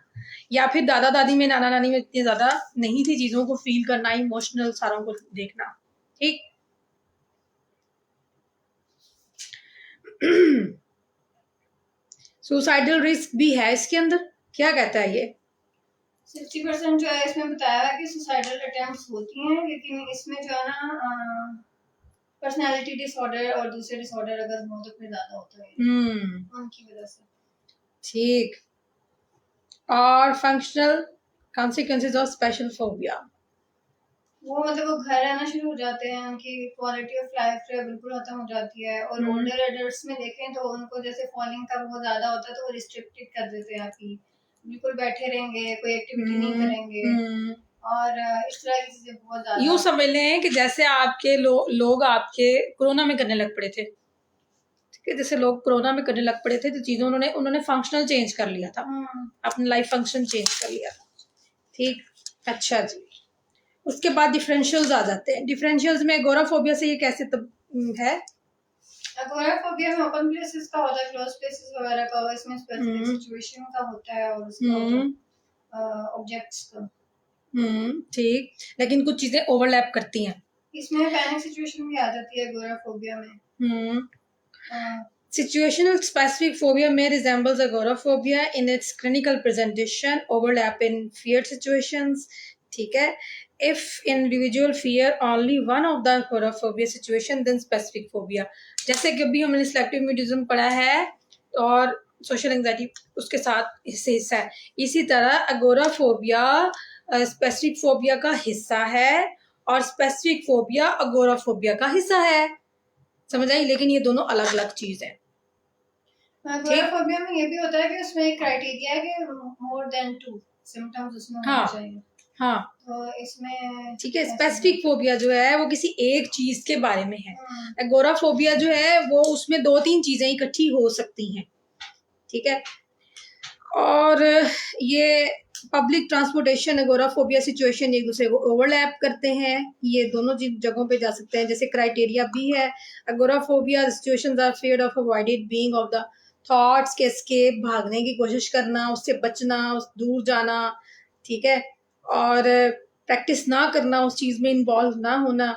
या फिर दादा दादी में नाना नानी में इतनी ज्यादा नहीं थी चीजों को फील करना, इमोशनल सारों को देखना। ठीक सुसाइडल रिस्क भी है इसके अंदर, क्या कहता है ये? 60% जो है इसमें बताया है कि सुसाइडल अटेम्प्ट्स होती हैं, लेकिन इसमें जो है ना पर्सनालिटी डिसऑर्डर और दूसरे डिसऑर्डर अगर हो तो फिर ज्यादा होता है उनकी वजह से। ठीक, और functional consequences of special phobia, वो मतलब वो घर रहना शुरू हो जाते हैं, उनकी क्वालिटी ऑफ लाइफ बिल्कुल खत्म हो जाती है। और ओल्डर एडल्ट्स में देखें तो उनको जैसे फॉलिंग का बहुत ज्यादा होता है तो वो रिस्ट्रिक्टेड कर देते हैं, आपकी बिल्कुल बैठे रहेंगे, कोई एक्टिविटी नहीं करेंगे और इस तरह की चीजें बहुत ज्यादा। यूँ समझ लें कि जैसे आपके लोग आपके कोरोना में करने लग पड़े थे, ठीक कि जैसे लोग कोरोना में करने लग पड़े थे तो चीज़ों उन्होंने फंक्शनल चेंज कर लिया था, अपना लाइफ फंक्शन चेंज कर लिया था। ठीक, अच्छा जी। उसके बाद डिफरेंशियल्स आ जाते हैं। डिफरेंशियल्स में एगोराफोबिया से ये कैसे है? एगोराफोबिया में ओपन प्लेसेस का होता है, क्लोज प्लेसेस वगैरह का, इसमें स्पेसिफिक सिचुएशन का होता है और उसका ऑब्जेक्ट्स का। ठीक, लेकिन कुछ चीजें ओवरलैप करती हैं। इसमें पैनिक सिचुएशन भी आ जाती है एगोराफोबिया में। Situational specific phobia may resemble agoraphobia in its clinical presentation, overlap in feared situations. ठीक है, if individual fear only one of the agoraphobia situation, then specific phobia. जैसे कि अभी हमने selective mutism पढ़ा है और social anxiety उसके साथ हिस्सा है, इसी तरह agoraphobia specific phobia का हिस्सा है और specific phobia agoraphobia का हिस्सा है। समझ आई? लेकिन ये दोनों अलग अलग चीज है। एगोराफोबिया में ये भी होता है कि उसमें एक क्राइटेरिया है कि मोर देन 2 सिम्टम्स उसमें होने चाहिए। हाँ, तो इसमें ठीक है। स्पेसिफिक फोबिया जो है वो किसी एक चीज के बारे में है। एगोराफोबिया जो है वो उसमें 2-3 चीजें इकट्ठी हो सकती हैं। ठीक है, और ये पब्लिक ट्रांसपोर्टेशन एगोराफोबिया सिचुएशन एक दूसरे को ओवरलैप करते हैं, ये दोनों जगहों पे जा सकते हैं। जैसे क्राइटेरिया भी है, agoraphobia situations are fear of avoided being of the thoughts के एस्केप, भागने की कोशिश करना, उससे बचना, उस दूर जाना। ठीक है, और प्रैक्टिस ना करना, उस चीज में इन्वॉल्व ना होना।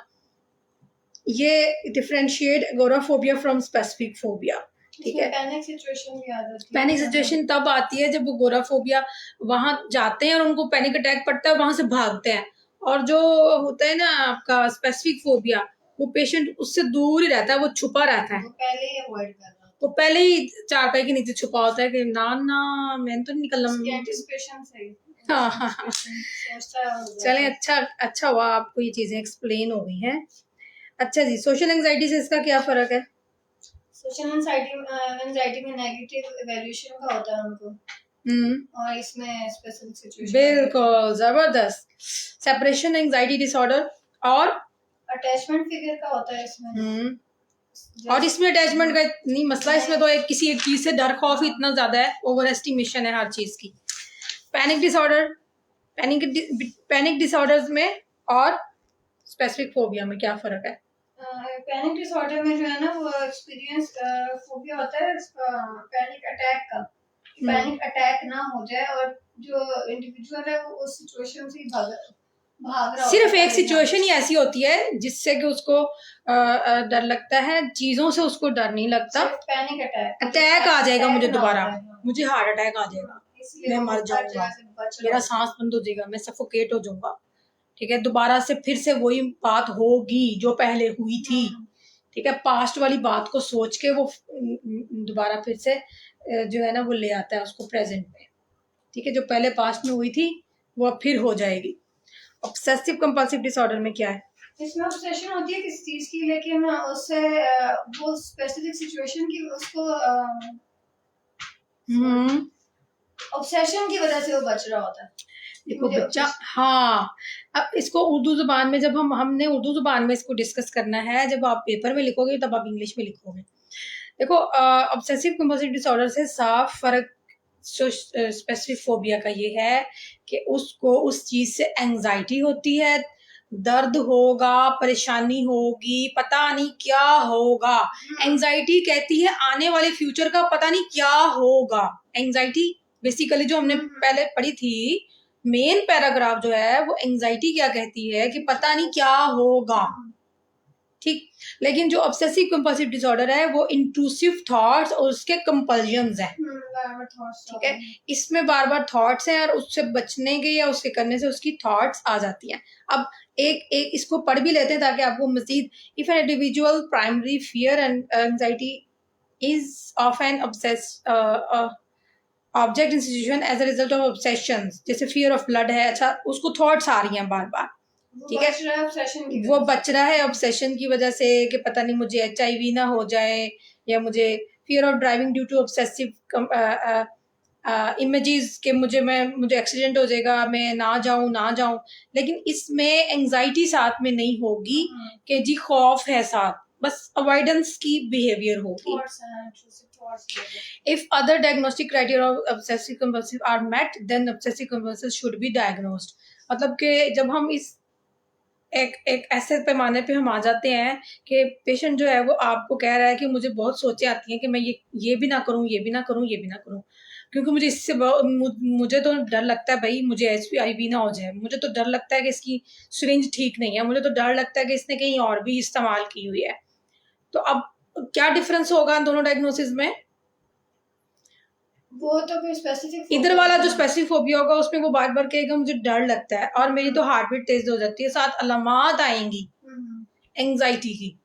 ये differentiate agoraphobia from specific phobia. ठीक है, पैनिक सिचुएशन भी आ जाती है। पैनिक सिचुएशन तब आती है जब वो एगोराफोबिया वहां जाते हैं और उनको पैनिक अटैक पड़ता है, वहां से भागते हैं। और जो होता है ना आपका स्पेसिफिक फोबिया, वो पेशेंट उससे दूर ही रहता है, वो छुपा रहता है, वो पहले ही अवॉइड कर रहा है, वो पहले ही चारपाई के नीचे छुपा होता है कि ना ना मैं तो नहीं निकलना। एंटिसिपेशन से ही। हाँ, चलें, अच्छा हुआ आपको ये चीजें एक्सप्लेन हो गई हैं। अच्छा जी, सोशल एंजाइटी से इसका क्या फर्क है? सोशल एंजाइटी में नेगेटिव इवैल्यूएशन का होता है उनको, और इसमें स्पेसिफिक सिचुएशन। बिल्कुल, जबरदस्त। सेपरेशन एंजाइटी डिसऑर्डर और अटैचमेंट फिगर का होता है इसमें। और इसमें अटैचमेंट का नहीं मसला, इसमें तो एक किसी एक चीज से डर खौफ इतना ज्यादा है, ओवर एस्टिमेशन है हर चीज की। पैनिक डिसऑर्डर, पैनिक डिसऑर्डर्स में और स्पेसिफिक फोबिया में क्या फर्क है? पैनिक डिसऑर्डर में जो है ना वो एक्सपीरियंस फोबिया होता है पैनिक अटैक का, पैनिक अटैक ना हो जाए और जो इंडिविजुअल है वो उस सिचुएशन से भाग रहा है। सिर्फ एक सिचुएशन ही ऐसी होती है जिससे कि उसको डर लगता है, चीजों से उसको डर नहीं लगता। पैनिक अटैक आ जाएगा मुझे दोबारा, मुझे हार्ट अटैक आ जाएगा, मैं मर जाऊंगा, मेरा सांस बंद हो जाएगा, मैं सफोकेट हो जाऊंगा। ठीक है, दोबारा से फिर से वही बात होगी जो पहले हुई थी। ठीक है, पास्ट वाली बात को सोच के वो दोबारा फिर से जो है ना वो ले आता है उसको प्रेजेंट में। ठीक है, जो पहले पास्ट में हुई थी वो अब फिर हो जाएगी। ऑब्सेसिव कंपल्सिव डिसऑर्डर में क्या है? इसमें ऑब्सेशन होती है किसी चीज की, लेकिन उससे वो स्पेसिफिक सिचुएशन की उसको ऑब्सेशन की वजह से वो बच रहा होता है। देखो बच्चा, हाँ, अब इसको उर्दू जुबान में जब हमने उर्दू जुबान में इसको डिस्कस करना है, जब आप पेपर में लिखोगे तब आप इंग्लिश में लिखोगे। देखो, ऑब्सेसिव कंपल्सिव डिसऑर्डर से साफ फर्क स्पेसिफिक फोबिया का ये है कि उसको उस चीज से एंजाइटी होती है, दर्द होगा, परेशानी होगी, पता नहीं क्या होगा। एंजाइटी कहती है आने वाले फ्यूचर का पता नहीं क्या होगा। एंजाइटी बेसिकली जो हमने पहले पढ़ी थी, मेन पैराग्राफ जो है वो एंजाइटी क्या कहती है कि पता नहीं क्या होगा। ठीक, लेकिन जो ऑब्सेसिव कंपल्सिव डिसऑर्डर है वो इंट्रूसिव थॉट्स और उसके कंपल्जन्स हैं। ठीक है, इसमें बार बार थॉट्स हैं और उससे बचने के या उसके करने से उसकी थॉट्स आ जाती हैं। अब एक इसको पढ़ भी लेते हैं ताकि आपको मजीद। If an individual primary fear and anxiety is of an object in situation as a result of obsessions, जैसे फियर ऑफ ब्लड है, अच्छा उसको थॉट्स आ रही हैं बार बार। ठीक है, वो बच रहा है ऑब्सेशन की वजह से कि पता नहीं मुझे HIV ना हो जाए, या मुझे fear of driving due to obsessive images के मुझे एक्सीडेंट हो जाएगा, मैं ना जाऊं। लेकिन इसमें एंजाइटी साथ में नहीं होगी कि जी खौफ है साथ, बस अवॉइडेंस की बिहेवियर होगी। थॉट्स हैं, intrusive thoughts। If other diagnostic criteria of obsessive compulsive are met, then obsessive compulsive should be diagnosed। मतलब कि जब हम इस एक ऐसे पैमाने पे हम आ जाते हैं कि पेशेंट जो है वो आपको कह रहा है कि मुझे बहुत सोचें आती हैं कि मैं ये भी ना करूं, ये भी ना करूं, ये भी ना करूं, क्योंकि मुझे इससे मुझे तो डर लगता है भाई, मुझे HIV ना हो जाए, मुझे तो डर लगता है कि इसकी सिरिंज ठीक नहीं है, मुझे तो डर लगता है कि इसने कहीं और भी इस्तेमाल की हुई है। तो अब क्या डिफरेंस होगा इन दोनों डायग्नोसिस में? वो तो फिर स्पेसिफिक इधर वाला जो स्पेसिफिक फोबिया होगा उसमें वो बार बार कहेगा मुझे डर लगता है और मेरी तो हार्ट बीट तेज हो जाती है, साथ अलामात आएंगी एंजाइटी की,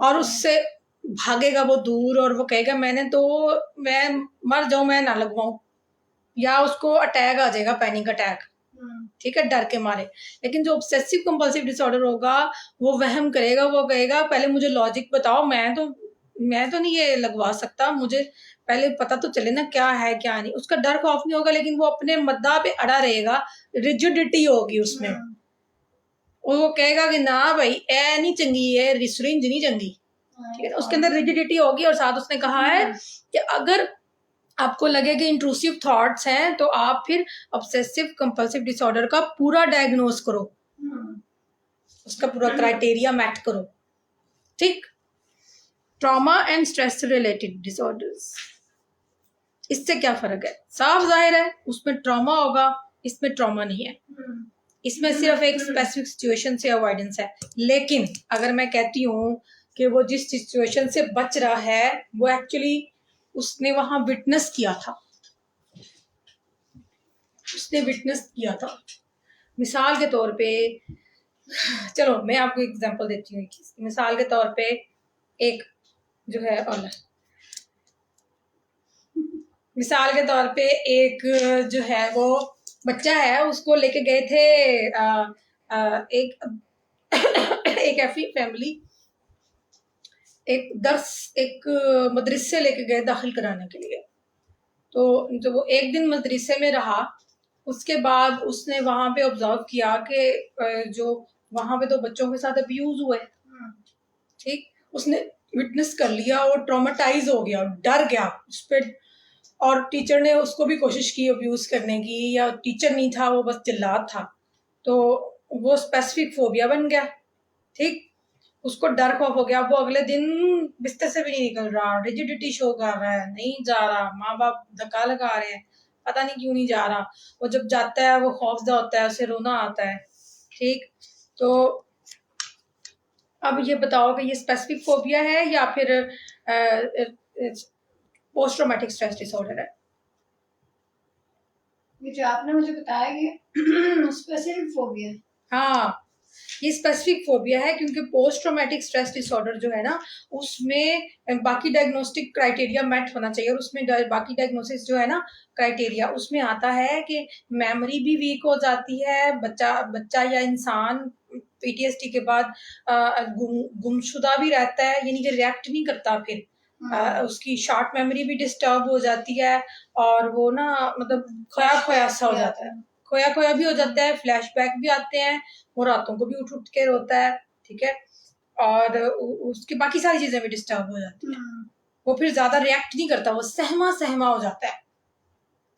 और उससे भागेगा वो दूर और वो कहेगा मैं मर जाऊं, मैं ना लगवाऊं, या उसको अटैक आ जाएगा, पैनिक अटैक, ठीक है, डर के मारे। लेकिन जो ऑब्सेसिव कंपल्सिव डिसऑर्डर होगा वो वहम करेगा, वो कहेगा पहले मुझे लॉजिक बताओ, मैं तो नहीं ये लगवा सकता, मुझे पहले पता तो चले ना क्या है क्या नहीं। उसका डर खौफ नहीं होगा, लेकिन वो अपने मद्दा पे अड़ा रहेगा, रिजिडिटी होगी उसमें, और वो कहेगा कि ना भाई ए नहीं चंगी है, सिरिंज नहीं चंगी, ठीक है, उसके अंदर रिजिडिटी होगी। और साथ उसने कहा है कि अगर आपको लगे कि इंट्रूसिव थॉट्स हैं तो आप फिर ऑब्सेसिव कंपल्सिव डिसऑर्डर का पूरा डायग्नोस करो, उसका पूरा क्राइटेरिया मैच करो, ठीक। Trauma and stress related disorders, इससे क्या फर्क है? साफ जाहिर है उसमें ट्रॉमा होगा, इसमें ट्रॉमा नहीं है, इसमें सिर्फ एक स्पेसिफिक सिचुएशन से अवॉइडेंस है। लेकिन अगर मैं कहती हूँ कि वो जिस सिचुएशन से बच रहा है वो एक्चुअली उसने वहां विटनेस किया था, मिसाल के तौर पे, चलो मैं आपको एग्जांपल देती हूँ। मिसाल के तौर पे एक जो है मिसाल के तौर पे एक जो है वो बच्चा है, उसको लेके गए थे एक ऐसी फैमिली एक मदरसे लेके गए दाखिल कराने के लिए। तो जब वो एक दिन मदरसे में रहा, उसके बाद उसने वहां पे ऑब्जर्व किया कि जो वहां पे तो बच्चों के साथ अब्यूज हुए, ठीक, उसने विटनेस कर लिया और ट्रॉमेटाइज हो गया, डर गया उस पर। और टीचर ने उसको भी कोशिश की अब्यूज करने की, या टीचर नहीं था वो बस चिल्लात था, तो वो स्पेसिफिक फोबिया बन गया, ठीक, उसको डर खौफ हो गया। वो अगले दिन बिस्तर से भी नहीं निकल रहा, रिजिडिटी शो कर रहा है, नहीं जा रहा, माँ बाप धक्का लगा रहे हैं, पता नहीं क्यों नहीं जा रहा। वो जब जाता है वो खौफजदा होता है, उसे रोना आता है, ठीक। तो अब ये बताओ कि ये स्पेसिफिक फोबिया है या फिर पोस्ट ट्रॉमेटिक स्ट्रेस डिसऑर्डर है? ये जो आपने मुझे बताया कि स्पेसिफिक फोबिया, हाँ, ये स्पेसिफिक फोबिया है, क्योंकि पोस्ट ट्रॉमेटिक स्ट्रेस डिसऑर्डर जो है ना उसमें बाकी डायग्नोस्टिक क्राइटेरिया मैच होना चाहिए, और उसमें बाकी डायग्नोसिस जो है ना क्राइटेरिया उसमें आता है कि मेमोरी भी वीक हो जाती है, बच्चा या इंसान PTSD के बाद गुमशुदा भी रहता है, यानी कि रिएक्ट नहीं करता, फिर उसकी शॉर्ट मेमोरी भी डिस्टर्ब हो जाती है, और वो ना मतलब खोया खोया सा हो जाता है, खोया खोया भी हो जाता है, फ्लैशबैक भी आते हैं, वो रातों को भी उठ उठ के रोता है, ठीक है, और उसकी बाकी सारी चीजें भी डिस्टर्ब हो जाती है। वो फिर ज्यादा रिएक्ट नहीं करता, वो सहमा सहमा हो जाता है,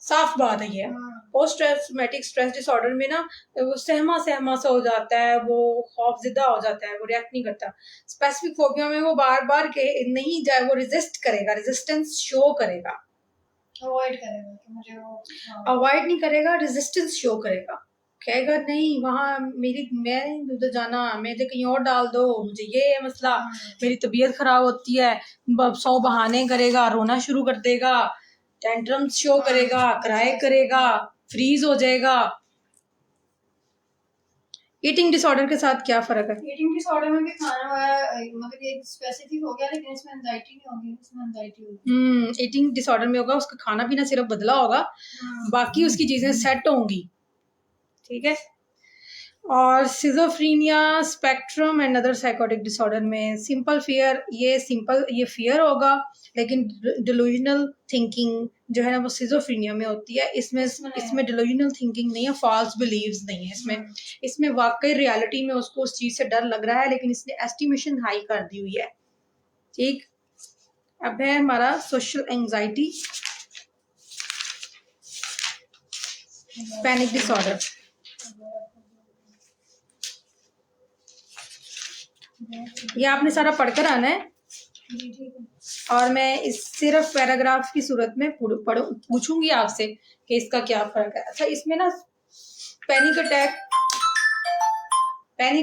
साफ बात है ये। पोस्ट ट्रॉमेटिक स्ट्रेस डिसऑर्डर में ना वो सहमा सहमा सा हो जाता है, वो खौफजिदा हो जाता है, वो रिएक्ट नहीं करता। स्पेसिफिक फोबिया में वो बार बार के नहीं जाए, वो रेजिस्ट करेगा, रेजिस्टेंस शो करेगा, अवॉइड करेगा कि मुझे वो, अवॉइड नहीं करेगा, रेजिस्टेंस शो करेगा, कहेगा नहीं वहाँ मैं उधर जाना, मुझे कहीं और डाल दो, मुझे ये है मसला, मेरी तबीयत खराब होती है, 100 बहाने करेगा, रोना शुरू कर देगा, टेंट्रम्स शो करेगा, क्राई करेगा, फ्रीज हो जाएगा। ईटिंग डिसऑर्डर के साथ क्या फर्क है? ईटिंग डिसऑर्डर में भी खाना वाला मतलब ये स्पेसिफिक हो गया, लेकिन इसमें एंजाइटी नहीं होगी, इसमें एंजाइटी होगी। ईटिंग डिसऑर्डर में होगा उसका खाना पीना सिर्फ बदला होगा, बाकी उसकी चीजें सेट होंगी, ठीक है। और सिजोफ्रीनिया spectrum and other psychotic disorder में सिंपल फियर, ये फियर होगा, लेकिन डिलूजनल थिंकिंग जो है ना वो सिजोफ्रीनिया में होती है। इसमें डिलूजनल थिंकिंग नहीं है, फॉल्स बिलीव्स नहीं है इसमें वाकई रियलिटी में उसको उस चीज से डर लग रहा है, लेकिन इसने एस्टिमेशन हाई कर दी हुई है। ठीक, अब है हमारा सोशल एंजाइटी, पैनिक डिसऑर्डर। ये आपने सारा पढ़कर आना है जी ठीक है। और मैं इस सिर्फ पैराग्राफ की सूरत में पूछूंगी आपसे कि इसका क्या फर्क है। अच्छा, इसमें ना पैनिक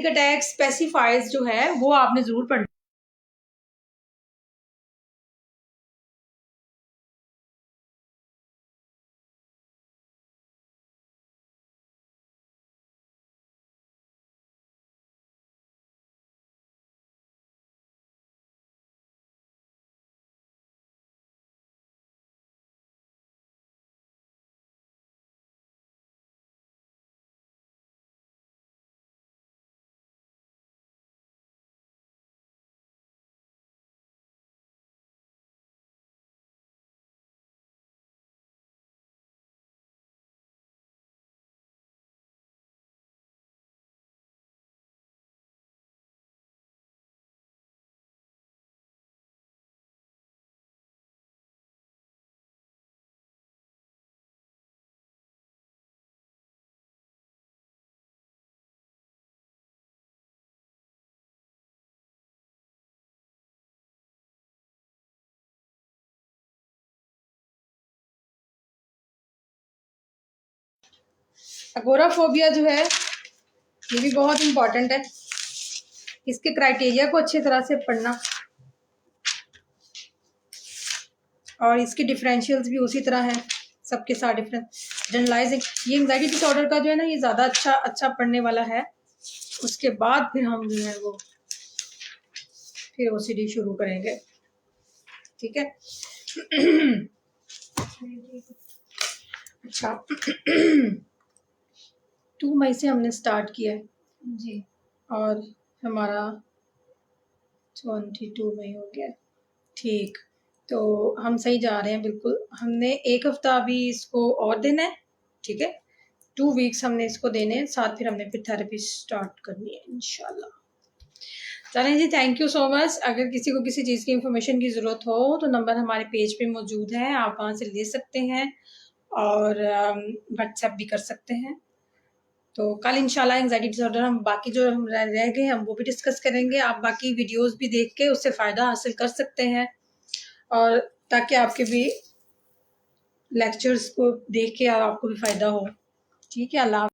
अटैक स्पेसिफाइज जो है वो आपने जरूर पढ़ना। अगोराफोबिया जो है ये भी बहुत इंपॉर्टेंट है, इसके क्राइटेरिया को अच्छी तरह से पढ़ना और इसके डिफरेंशियल्स भी उसी तरह है, सबके साथ डिफरेंट जनरलाइजिंग। ये एंजाइटी डिसऑर्डर का जो है ना ये ज़्यादा अच्छा पढ़ने वाला है। उसके बाद फिर हम जो है वो फिर ओसीडी शुरू करेंगे। ठीक है। अच्छा, 2 मई से हमने स्टार्ट किया है जी और हमारा 22 मई हो गया। ठीक, तो हम सही जा रहे हैं बिल्कुल। हमने 1 हफ्ता अभी इसको और देना है। ठीक है, 2 वीक्स हमने इसको देने हैं, साथ फिर हमने फिर थेरेपी स्टार्ट करनी है इंशाल्लाह। चलें जी, थैंक यू सो मच। अगर किसी को किसी चीज़ की इंफॉर्मेशन की ज़रूरत हो तो नंबर हमारे पेज पे मौजूद है, आप वहाँ से ले सकते हैं और व्हाट्सएप भी कर सकते हैं। तो कल इंशाल्लाह एंजाइटी डिसऑर्डर हम बाकी जो हम रह गए हम वो भी डिस्कस करेंगे। आप बाकी वीडियोस भी देख के उससे फ़ायदा हासिल कर सकते हैं और ताकि आपके भी लेक्चर्स को देख के आपको भी फ़ायदा हो। ठीक है, अल्लाह।